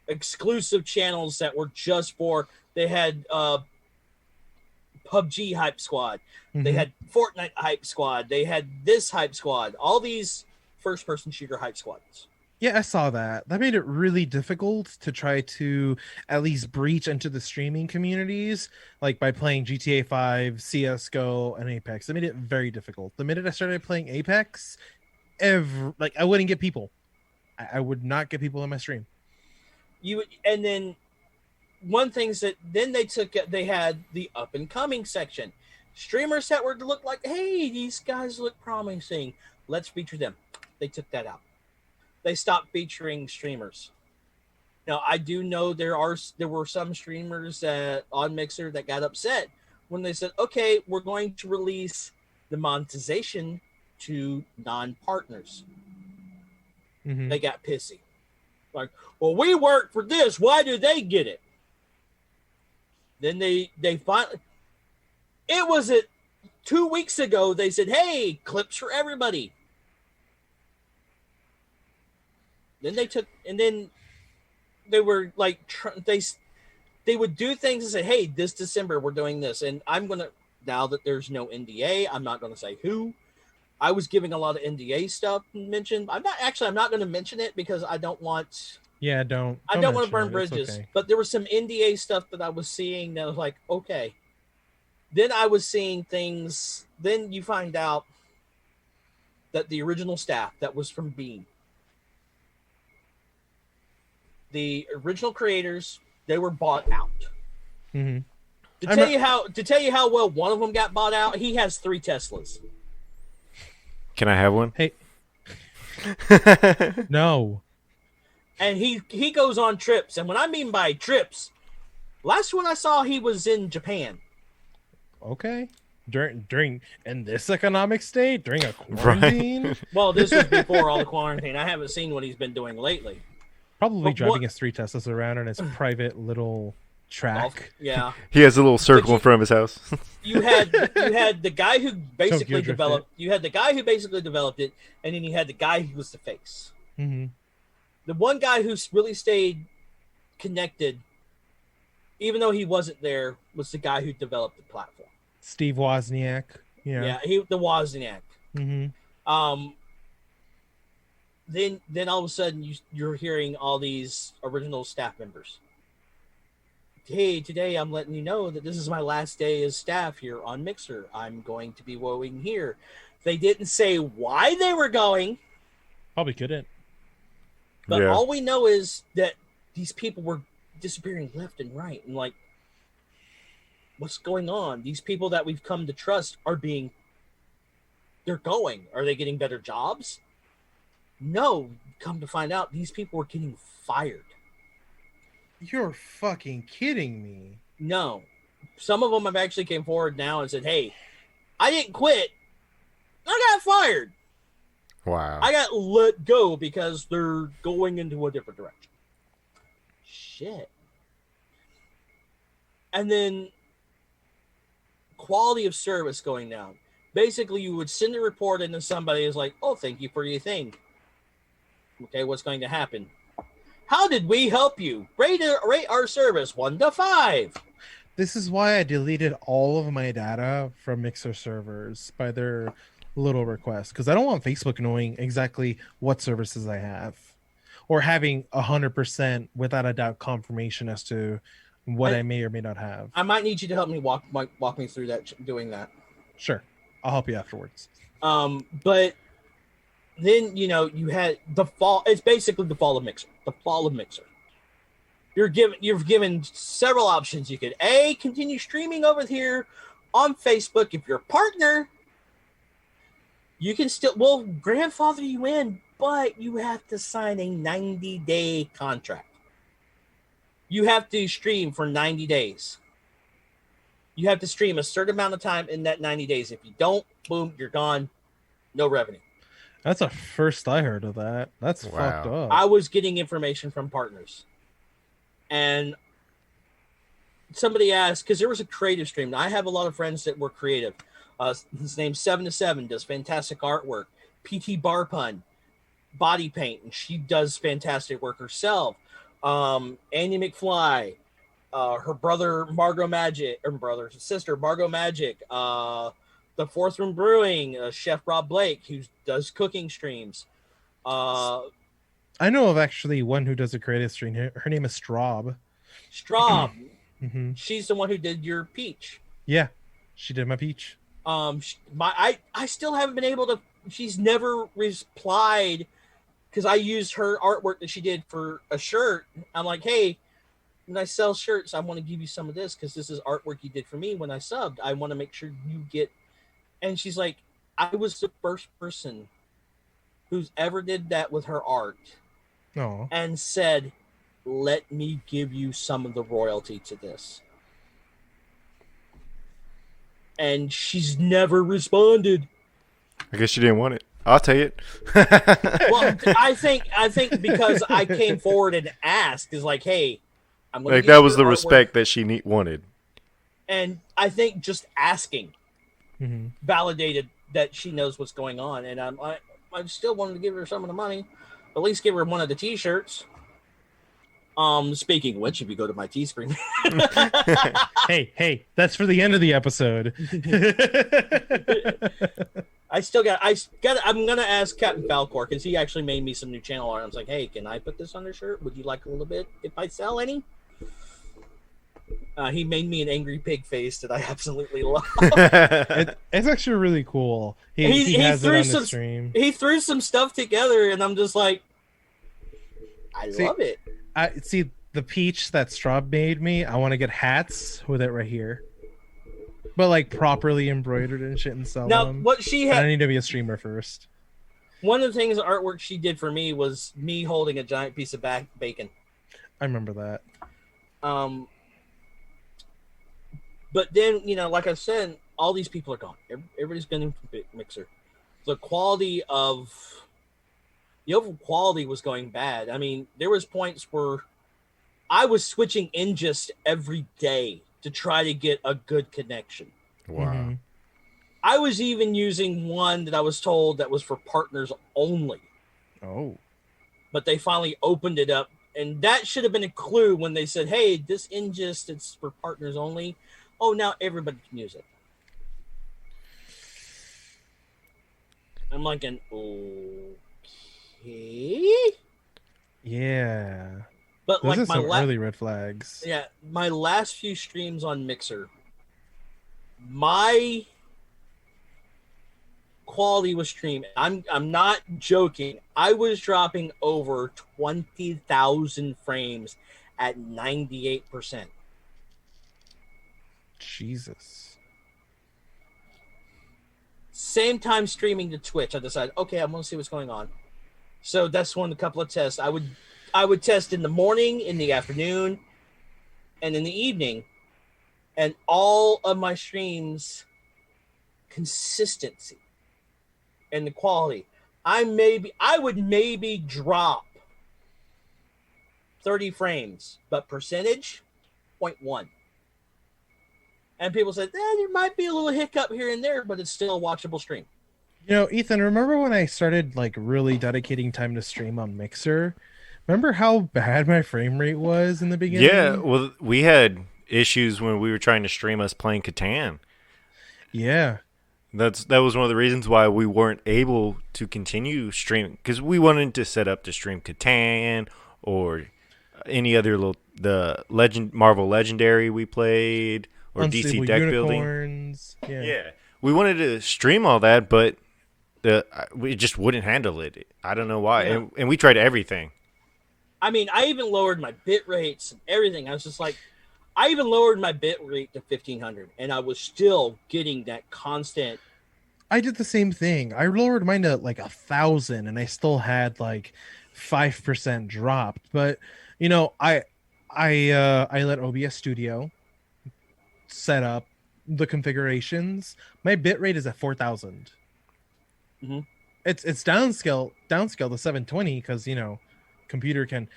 exclusive channels that were just for. They had PUBG Hype Squad. Mm-hmm. They had Fortnite Hype Squad. They had this Hype Squad. All these first-person shooter Hype Squads. Yeah, I saw that. That made it really difficult to try to at least breach into the streaming communities, like by playing GTA 5, CSGO, and Apex. It made it very difficult. The minute I started playing Apex, I wouldn't get people. I would not get people in my stream. And then one thing's that then they had the up and coming section. Streamers that were to look like, hey, these guys look promising. Let's feature them. They took that out. They stopped featuring streamers. Now, I do know there were some streamers on Mixer that got upset when they said, okay, we're going to release the monetization to non-partners. Mm-hmm. They got pissy. Like, well, we work for this. Why do they get it? Then they finally... It was 2 weeks ago, they said, hey, clips for everybody. Then they were like, they would do things and say, hey, this December we're doing this. And now that there's no NDA, I'm not going to say who. I was giving a lot of NDA stuff mentioned. I'm not going to mention it because I don't want. Yeah, don't want to burn bridges. Okay. But there was some NDA stuff that I was seeing that was like, okay. Then I was seeing things. Then you find out that the original staff that was from Beam, the original creators, they were bought out. Mm-hmm. To tell you how well one of them got bought out, he has 3 Teslas. Can I have one? Hey, no. And he goes on trips, and when I mean by trips, last one I saw he was in Japan. Okay. During in this economic state, during a quarantine, Right. Well, this was before all the quarantine. I haven't seen what he's been doing lately. probably But driving what- his 3 Teslas around on his private little track. Yeah. He has a little circle you- in front of his house. You had the guy who basically drift developed. You had the guy who basically developed it, and then you had the guy who was the face. Mm-hmm. The one guy who really stayed connected, even though he wasn't there, was the guy who developed the platform. Steve Wozniak. Yeah, the Wozniak. Mm-hmm. Then all of a sudden you're hearing all these original staff members. Hey, today I'm letting you know that this is my last day as staff here on Mixer. I'm going to be woeing here. They didn't say why they were going, Probably couldn't. but Yeah. all we know is that these people were disappearing left and right. And like, what's going on? These people that we've come to trust they're going. Are they getting better jobs? No. Come to find out, these people were getting fired. You're fucking kidding me. No. Some of them have actually came forward now and said, hey, I didn't quit. I got fired. Wow. I got let go because they're going into a different direction. Shit. And then quality of service going down. Basically, you would send a report into somebody who's like, oh, thank you for your thing. Okay, what's going to happen? How did we help you? Rate our service 1 to 5. This is why I deleted all of my data from Mixer servers by their little request, because I don't want Facebook knowing exactly what services I have, or having 100% without a doubt confirmation as to what I may or may not have. I might need you to help me walk me through that, doing that. Sure, I'll help you afterwards. But then you had the fall. It's basically the fall of Mixer. The fall of Mixer. You're given several options. You could continue streaming over here on Facebook. If you're a partner, you can we'll grandfather you in, but you have to sign a 90-day contract. You have to stream for 90 days. You have to stream a certain amount of time in that 90 days. If you don't, boom, you're gone. No revenue. That's the first I heard of that. That's fucked up. I was getting information from partners. And somebody asked, because there was a creative stream. Now, I have a lot of friends that were creative. His name's 7 to 7, does fantastic artwork. PT Barpun, body paint, and she does fantastic work herself. Annie McFly, her brother Margot Magic, or sister Margot Magic, the Fourth Room Brewing, Chef Rob Blake, who does cooking streams. I know of actually one who does a creative stream. Her name is Straub. Straub. Mm-hmm. She's the one who did your peach. Yeah, she did my peach. I still haven't been able to. She's never replied because I used her artwork that she did for a shirt. I'm like, hey, when I sell shirts, I want to give you some of this because this is artwork you did for me when I subbed. I want to make sure you get. And she's like, I was the first person who's ever did that with her art. Oh. And said, let me give you some of the royalty to this. And she's never responded. I guess you didn't want it. I'll take it. Well, I think because I came forward and asked is like, hey, I'm going Like that was the respect that she wanted. And I think just asking Mm-hmm. validated that she knows what's going on. And I still wanted to give her some of the money, at least give her one of the T-shirts. Speaking of which, if you go to my Teespring, hey, that's for the end of the episode. I'm gonna ask Captain Falcor because he actually made me some new channel art. I was like, hey, can I put this on your shirt? Would you like a little bit if I sell any? He made me an angry pig face that I absolutely love. It's actually really cool. He has it on the stream. He threw some stuff together, and I'm just like, I love it. I see the peach that Straub made me. I want to get hats with it right here. but like properly embroidered and shit and sell Now, them. what she And I had, need to be a streamer first. one of the things, the artwork she did for me was me holding a giant piece of bacon. I remember that. But then, like I said, all these people are gone. Everybody's been in Mixer. The quality of the overall quality was going bad. I mean, there was points where I was switching Ingest every day to try to get a good connection. Wow. Mm-hmm. I was even using one that I was told that was for partners only. Oh. But they finally opened it up, and that should have been a clue when they said, hey, this Ingest, it's for partners only. Oh, now everybody can use it. I'm like, okay. Yeah. But Those like are my some early red flags. yeah, my last few streams on Mixer, my quality was stream. I'm not joking. I was dropping over 20,000 frames at 98%. Jesus. Same time streaming to Twitch, I decided, okay, I'm gonna see what's going on. So that's one of the couple of tests. I would test in the morning, in the afternoon, and in the evening, and all of my streams consistency and the quality. I would maybe drop 30 frames, but percentage 0.1. And people said, there might be a little hiccup here and there, but it's still a watchable stream. You know, Ethan, remember when I started like really dedicating time to stream on Mixer? Remember how bad my frame rate was in the beginning? Yeah, well, we had issues when we were trying to stream us playing Catan. Yeah. That was one of the reasons why we weren't able to continue streaming, because we wanted to set up to stream Catan or any other Marvel Legendary we played, or Unstable DC deck Unicorns. building. Yeah, we wanted to stream all that, but we just wouldn't handle it. I don't know why, Yeah. and we tried everything. I mean, I even lowered my bit rates and everything. I was just like, I even lowered my bit rate to 1500, and I was still getting that constant. I did the same thing. I lowered mine to like 1,000, and I still had like 5% dropped. But you know, I let OBS Studio set up the configurations. My bit rate is at 4,000. Mm-hmm. It's downscale to 720 because computer can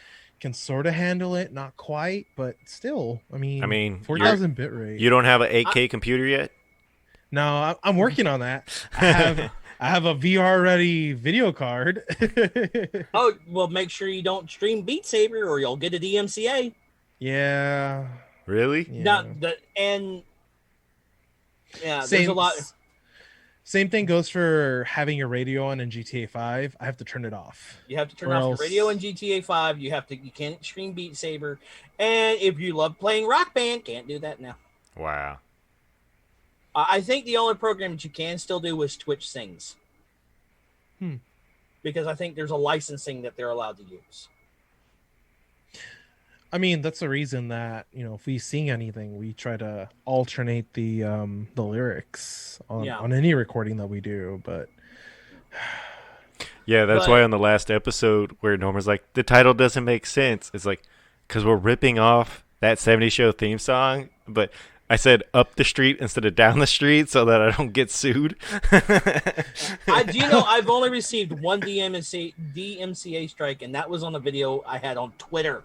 sort of handle it, not quite, but still. I mean 4,000 bit rate. You don't have an 8K computer yet? No, I'm working on that. I have a VR ready video card. Oh, well, make sure you don't stream Beat Saber or you'll get a DMCA. Yeah. Really? Yeah. There's a lot. Same thing goes for having your radio on in GTA 5. I have to turn it off. You have to turn off your radio in GTA 5. You can't stream Beat Saber. And if you love playing Rock Band, can't do that now. Wow. I think the only program that you can still do is Twitch Sings. Because I think there's a licensing that they're allowed to use. I mean, that's the reason that, if we sing anything, we try to alternate the lyrics on any recording that we do, but yeah, that's why on the last episode where Norman's like, the title doesn't make sense. It's like, because we're ripping off that 70s show theme song, but I said up the street instead of down the street so that I don't get sued. I've only received one DMCA strike, and that was on a video I had on Twitter.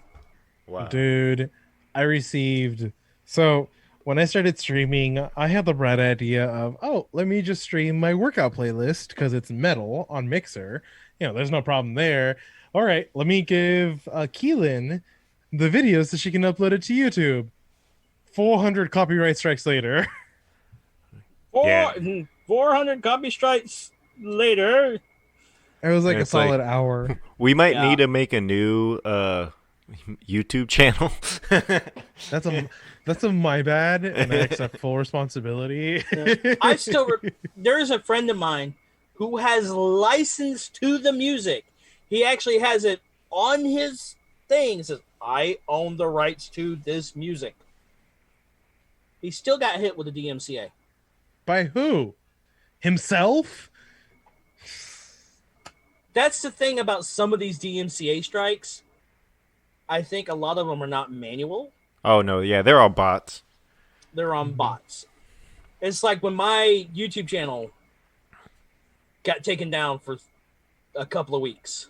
Wow. Dude, I received... So, when I started streaming, I had the bright idea of, let me just stream my workout playlist because it's metal on Mixer. There's no problem there. All right, let me give Keelan the video so she can upload it to YouTube. 400 copyright strikes later. 400 copy strikes later. It was like a solid hour. We might need to make a new YouTube channel. That's my bad, and I accept full responsibility. There's a friend of mine who has license to the music. He actually has it on his thing. It says, I own the rights to this music. He still got hit with a DMCA. By who? Himself? That's the thing about some of these DMCA strikes. I think a lot of them are not manual. Oh no, yeah, they're all bots. They're on bots. It's like when my YouTube channel got taken down for a couple of weeks.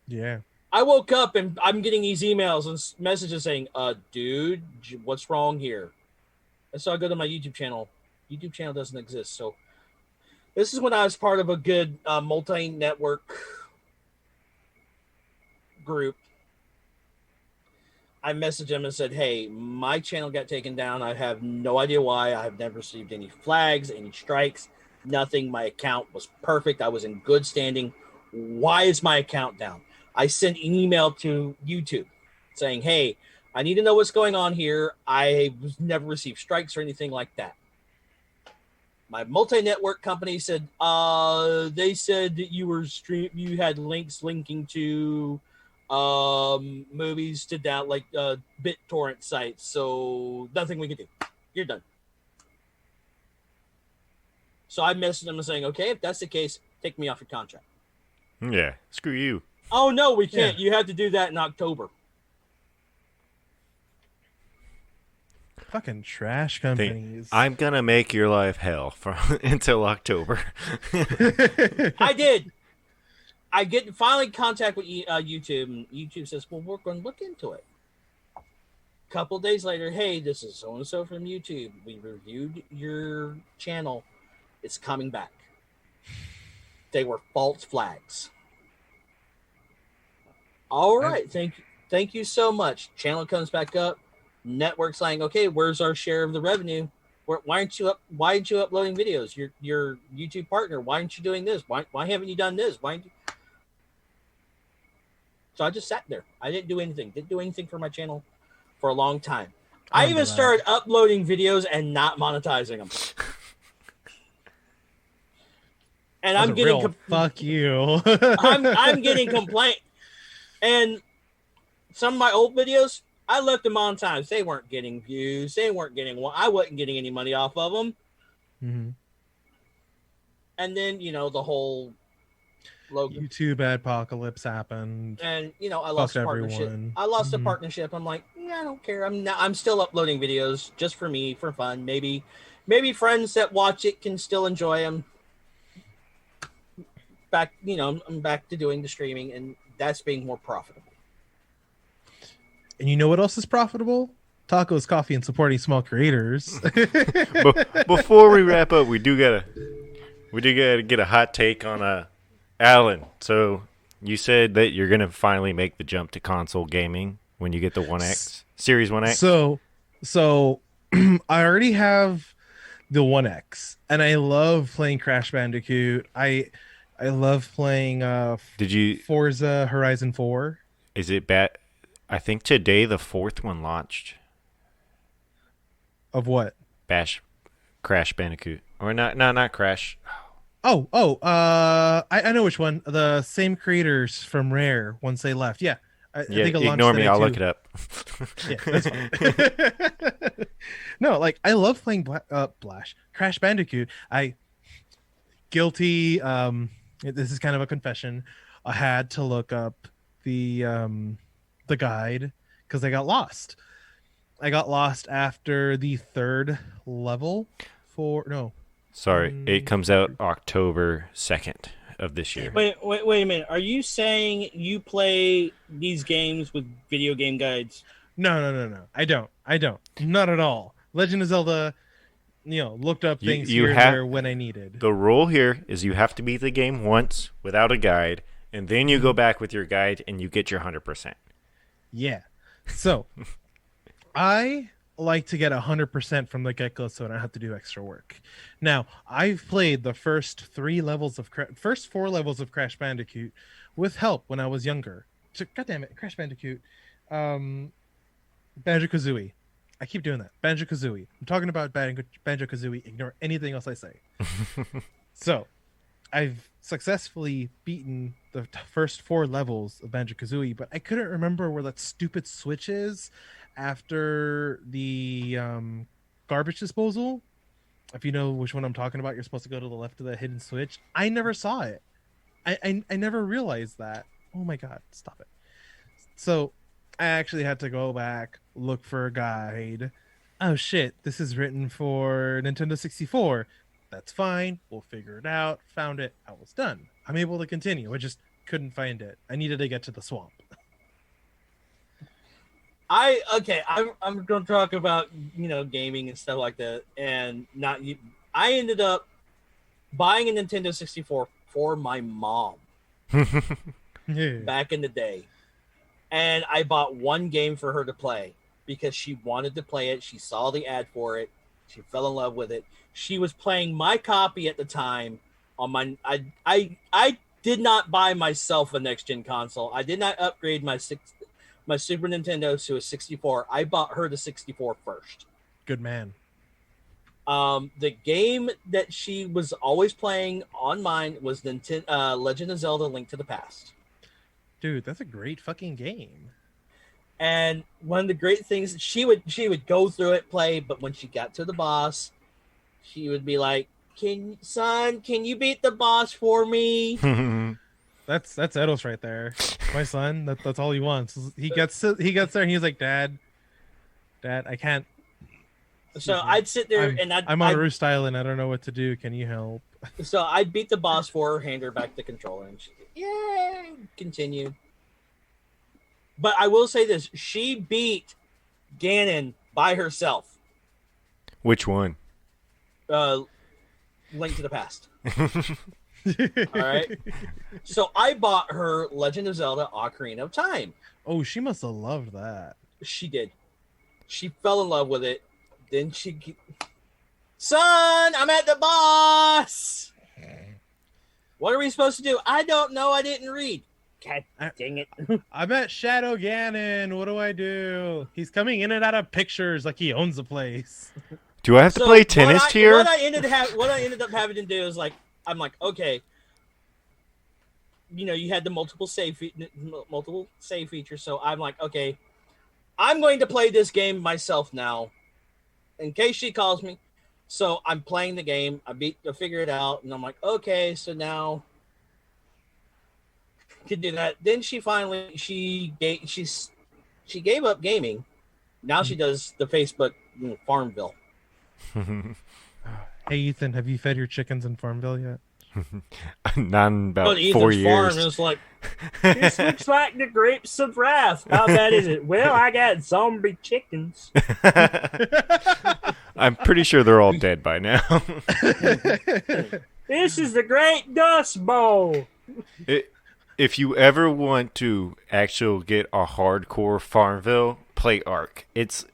Yeah. I woke up and I'm getting these emails and messages saying, dude, what's wrong here? And so I go to my YouTube channel. YouTube channel doesn't exist. So this is when I was part of a good multi-network group. I messaged him and said, hey, my channel got taken down. I have no idea why. I have never received any flags, any strikes, nothing. My account was perfect. I was in good standing. Why is my account down? I sent an email to YouTube saying, hey, I need to know what's going on here. I was never received strikes or anything like that. My multi-network company said, they said that you had links linking to movies to down like BitTorrent sites, so nothing we can do. You're done. So I messaged them and saying, okay, if that's the case, take me off your contract. Yeah, screw you. Oh no, we can't. Yeah. You have to do that in October. Fucking trash companies. I'm gonna make your life hell until October. I did. I get finally contact with YouTube, and YouTube says, well, we're going to look into it. A couple days later, hey, this is so-and-so from YouTube. We reviewed your channel. It's coming back. They were false flags. All right. Thank you so much. Channel comes back up. Network's saying, okay, where's our share of the revenue? Why aren't you uploading videos? Your YouTube partner. Why aren't you doing this? Why haven't you done this? So I just sat there. I didn't do anything. Didn't do anything for my channel for a long time. I even started uploading videos and not monetizing them. And I'm getting fuck you. I'm getting complaint. And some of my old videos, I left them monetized. They weren't getting views. They weren't getting I wasn't getting any money off of them. Mm-hmm. And then, the whole YouTube apocalypse happened, and I lost a partnership. I lost a partnership. I'm like, I don't care. I'm still uploading videos just for me, for fun. Maybe friends that watch it can still enjoy them. Back, I'm back to doing the streaming, and that's being more profitable. And you know what else is profitable? Tacos, coffee, and supporting small creators. Before we wrap up, we do gotta get a hot take on Alan. So you said that you're gonna finally make the jump to console gaming when you get the 1X Series 1X. So I already have the 1X, and I love playing Crash Bandicoot. I love playing Forza Horizon 4. Is it bad? I think today the 4th one launched. Of what? Crash Bandicoot. Or not Crash. I know which one. The same creators from Rare once they left. Yeah. I think it launched ignore me. I'll too. Look it up. Yeah, that's fine. No, like I love playing Crash Bandicoot. Guilty. This is kind of a confession. I had to look up the guide because I got lost. I got lost after the 3rd level. Sorry, it comes out October 2nd of this year. Wait a minute. Are you saying you play these games with video game guides? No. I don't. Not at all. Legend of Zelda, looked up things there when I needed. The rule here is you have to beat the game once without a guide, and then you go back with your guide and you get your 100%. Yeah. So I like to get 100% from the get-go so I don't have to do extra work. Now, I've played the first 4 levels of Crash Bandicoot with help when I was younger. God damn it, Crash Bandicoot. Banjo-Kazooie. I keep doing that. Banjo-Kazooie. I'm talking about Banjo-Kazooie. Ignore anything else I say. So, I've successfully beaten the first 4 levels of Banjo-Kazooie, but I couldn't remember where that stupid switch is after the garbage disposal. if you know which one I'm talking about, you're supposed to go to the left of the hidden switch. I never saw it. I never realized that. Oh my god, stop it. So I actually had to go back, look for a guide. Oh shit, this is written for Nintendo 64. That's fine. We'll figure it out. Found it. I was done. I'm able to continue. I just couldn't find it. I needed to get to the swamp. I'm going to talk about gaming and stuff like that, and not you. I ended up buying a Nintendo 64 for my mom back in the day, and I bought one game for her to play because she wanted to play it. She saw the ad for it. She fell in love with it. She was playing my copy at the time on my. I did not buy myself a next gen console. I did not upgrade my Super Nintendo to a 64. I bought her the 64 first. Good man. The game that she was always playing on mine was Legend of Zelda: Link to the Past. Dude, that's a great fucking game. And one of the great things, she would go through it, play, but when she got to the boss, she would be like, can you beat the boss for me? That's Edos right there. My son, that's all he wants. He gets there and he's like, Dad, I can't. So I'd sit there I'm on Roost Island. I don't know what to do. Can you help? So I'd beat the boss for her, hand her back the controller, and continue. But I will say this: she beat Ganon by herself. Which one? Link to the Past. All right. So I bought her Legend of Zelda: Ocarina of Time. Oh, she must have loved that. She did. She fell in love with it. Then son, I'm at the boss. What are we supposed to do? I don't know. I didn't read. God dang it. I met Shadow Ganon. What do I do? He's coming in and out of pictures like he owns the place. Do I have to play tennis here? What I ended up having to do is I'm like, okay. You had the multiple save features, so I'm like, okay, I'm going to play this game myself now, in case she calls me. So I'm playing the game. I figure it out, and I'm like, okay, so now can do that. Then she gave up gaming. Now she does the Facebook Farmville. Hey Ethan, have you fed your chickens in Farmville yet? Not in about 4 years. Farm is like, this looks like the grapes of wrath. How bad is it? Well, I got zombie chickens. I'm pretty sure they're all dead by now. This is the Great Dust Bowl. If you ever want to actually get a hardcore Farmville, play Ark. It's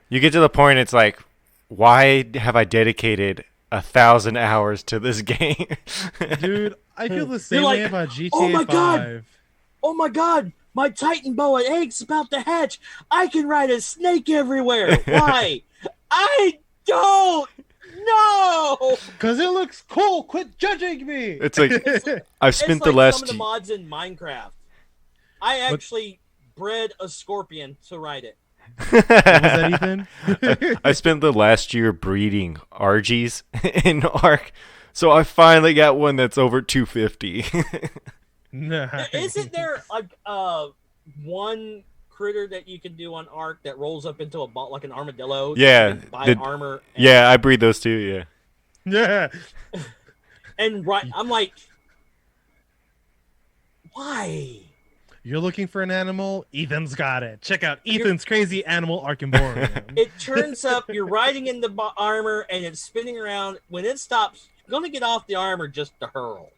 you get to the point it's like, why have I dedicated 1,000 hours to this game? Dude, I feel the same way about GTA 5. Oh my god, my Titan boa egg's about to hatch. I can ride a snake everywhere. Why? I don't know. Because it looks cool. Quit judging me. It's like I've spent the last. Some of the mods in Minecraft. I actually bred a scorpion to ride it. What was that, Ethan? I spent the last year breeding RGs in Ark, so I finally got one that's over 250. Nice. Isn't there one critter that you can do on Ark that rolls up into a ball like an armadillo? Yeah, buy armor. Yeah, I breed those too. Yeah. Yeah. And I'm like, why? You're looking for an animal? Ethan's got it. Check out Ethan's crazy animal Archemborium. It turns up, you're riding in the armor, and it's spinning around. When it stops, you're going to get off the armor just to hurl.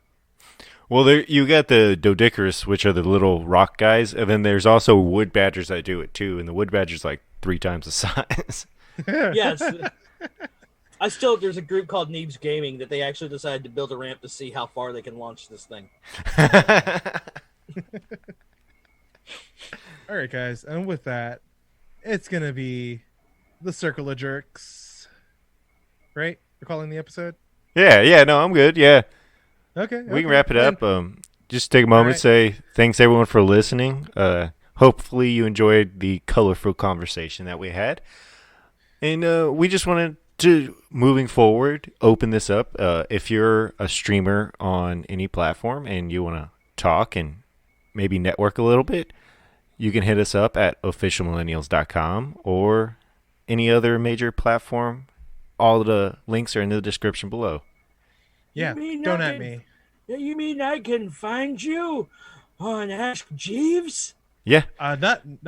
Well, there you got the Doedicurus, which are the little rock guys, and then there's also wood badgers that do it too, and the wood badger's like 3 times the size. Yes. There's a group called Neebs Gaming that they actually decided to build a ramp to see how far they can launch this thing. All right, guys, and with that, it's gonna be the Circle of Jerks, right? You're calling the episode? Yeah, no, I'm good. Yeah, okay. We can wrap it up. Just take a moment to say thanks everyone for listening. Hopefully you enjoyed the colorful conversation that we had, and we just want to to moving forward, open this up. If you're a streamer on any platform and you want to talk and maybe network a little bit, you can hit us up at officialmillennials.com or any other major platform. All the links are in the description below. Yeah, don't at me. You mean I can find you on Ask Jeeves? Yeah. Can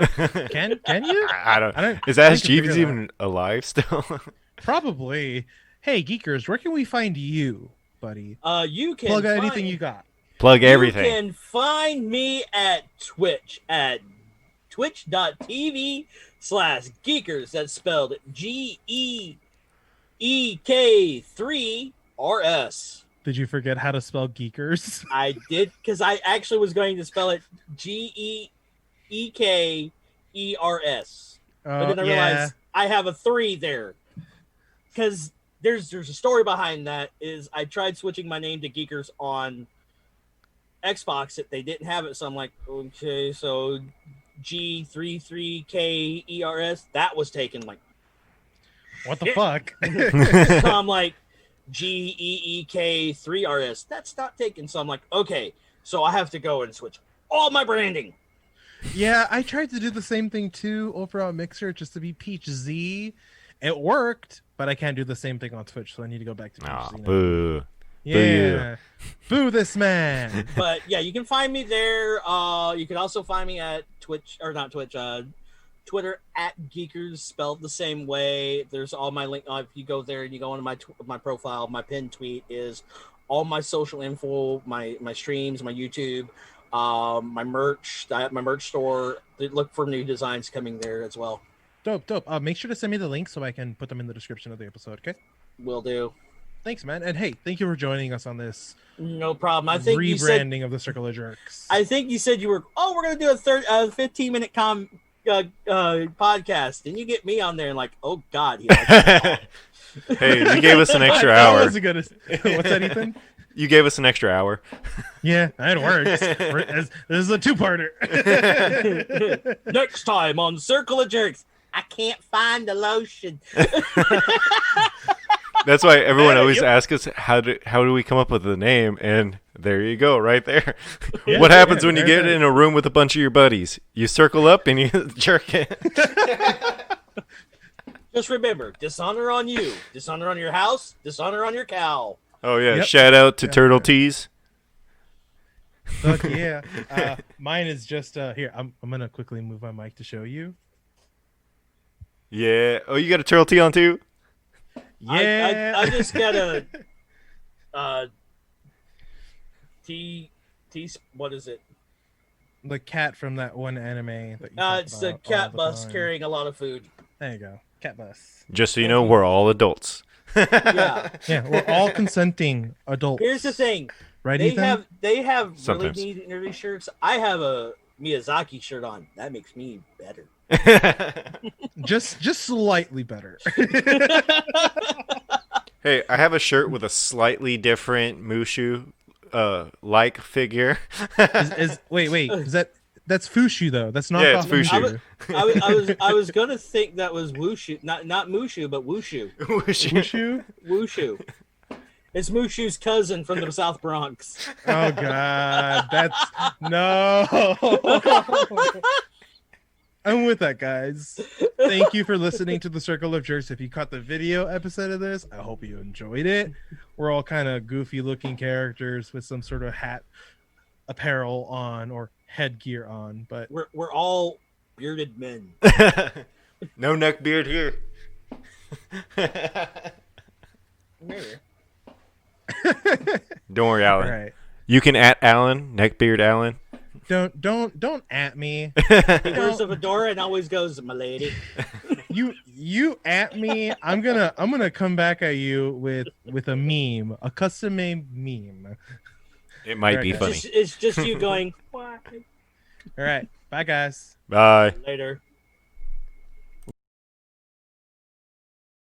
you? I don't. Is I Ash can Jeeves figure that even alive still? Probably. Hey, Geekers, where can we find you, buddy? You can plug anything you got. Plug everything. You can find me at Twitch at twitch.tv/Geekers. That's spelled GEEK3RS. Did you forget how to spell Geekers? I did, because I actually was going to spell it GEEKERS. But then I realized I have a 3 there. Because there's a story behind that. Is I tried switching my name to Geekers on Xbox. They didn't have it, so I'm like, okay, so G33KERS. That was taken. Like, what the fuck? So I'm like, GEEK3RS. That's not taken. So I'm like, okay, so I have to go and switch all my branding. Yeah, I tried to do the same thing too over on Mixer, just to be Peach Z. It worked, but I can't do the same thing on Twitch, so I need to go back to Peach Z now. Boo. Yeah. Boo this man. But yeah, you can find me there. You can also find me at Twitch, or not Twitch, Twitter at Geekers, spelled the same way. There's all my link. If you go there and you go into my profile, my pinned tweet is all my social info, my streams, my YouTube, my merch. I have my merch store. Look for new designs coming there as well. Dope. Make sure to send me the link so I can put them in the description of the episode, okay? Will do. Thanks, man. And hey, thank you for joining us on this. No problem. I think rebranding of the Circle of Jerks. I think you said you were. Oh, we're gonna do a 15-minute podcast, and you get me on there and like, oh god. Hey, you gave us an extra hour. What's that, Ethan? You gave us an extra hour. Yeah, that works. This is a 2-parter. Next time on Circle of Jerks, I can't find the lotion. That's why everyone always asks us how do we come up with the name, and there you go, right there. Yeah, what happens when you get in a room with a bunch of your buddies? You circle up and you jerk it. Just remember, dishonor on you, dishonor on your house, dishonor on your cow. Oh yeah, Yep. Shout out to Turtle Tees. Fuck yeah. Mine is just here. I'm gonna quickly move my mic to show you. Yeah. Oh, you got a turtle tee on too? Yeah. I just got a what is it? The cat from that one anime that you It's the cat bus carrying a lot of food. There you go. Cat bus. Just so you know, we're all adults. Yeah. Yeah, we're all consenting adults. Here's the thing. Right, They Ethan? have Sometimes. really neat nerdy shirts. I have a Miyazaki shirt on. That makes me better. Just slightly better. Hey, I have a shirt with a slightly different Mushu like figure. Wait, is that's Fushu though? That's not. Yeah, it's Fushu. I was gonna think that was Wushu, not Mushu, but Wushu. Fushu? Wushu. It's Mushu's cousin from the South Bronx. Oh god, that's no. I'm with that, guys. Thank you for listening to the Circle of Jerks. If you caught the video episode of this, I hope you enjoyed it. We're all kind of goofy looking characters with some sort of hat apparel on or headgear on, but We're all bearded men. No neck beard here. Don't worry, Alan. all right. You can at Alan, neckbeard Alan. Don't at me. He wears a fedora and always goes, "My lady." You at me. I'm gonna come back at you with a meme, a custom made meme. It might be Okay. funny. It's just you going, "Why?" All right, bye guys. Bye. Later.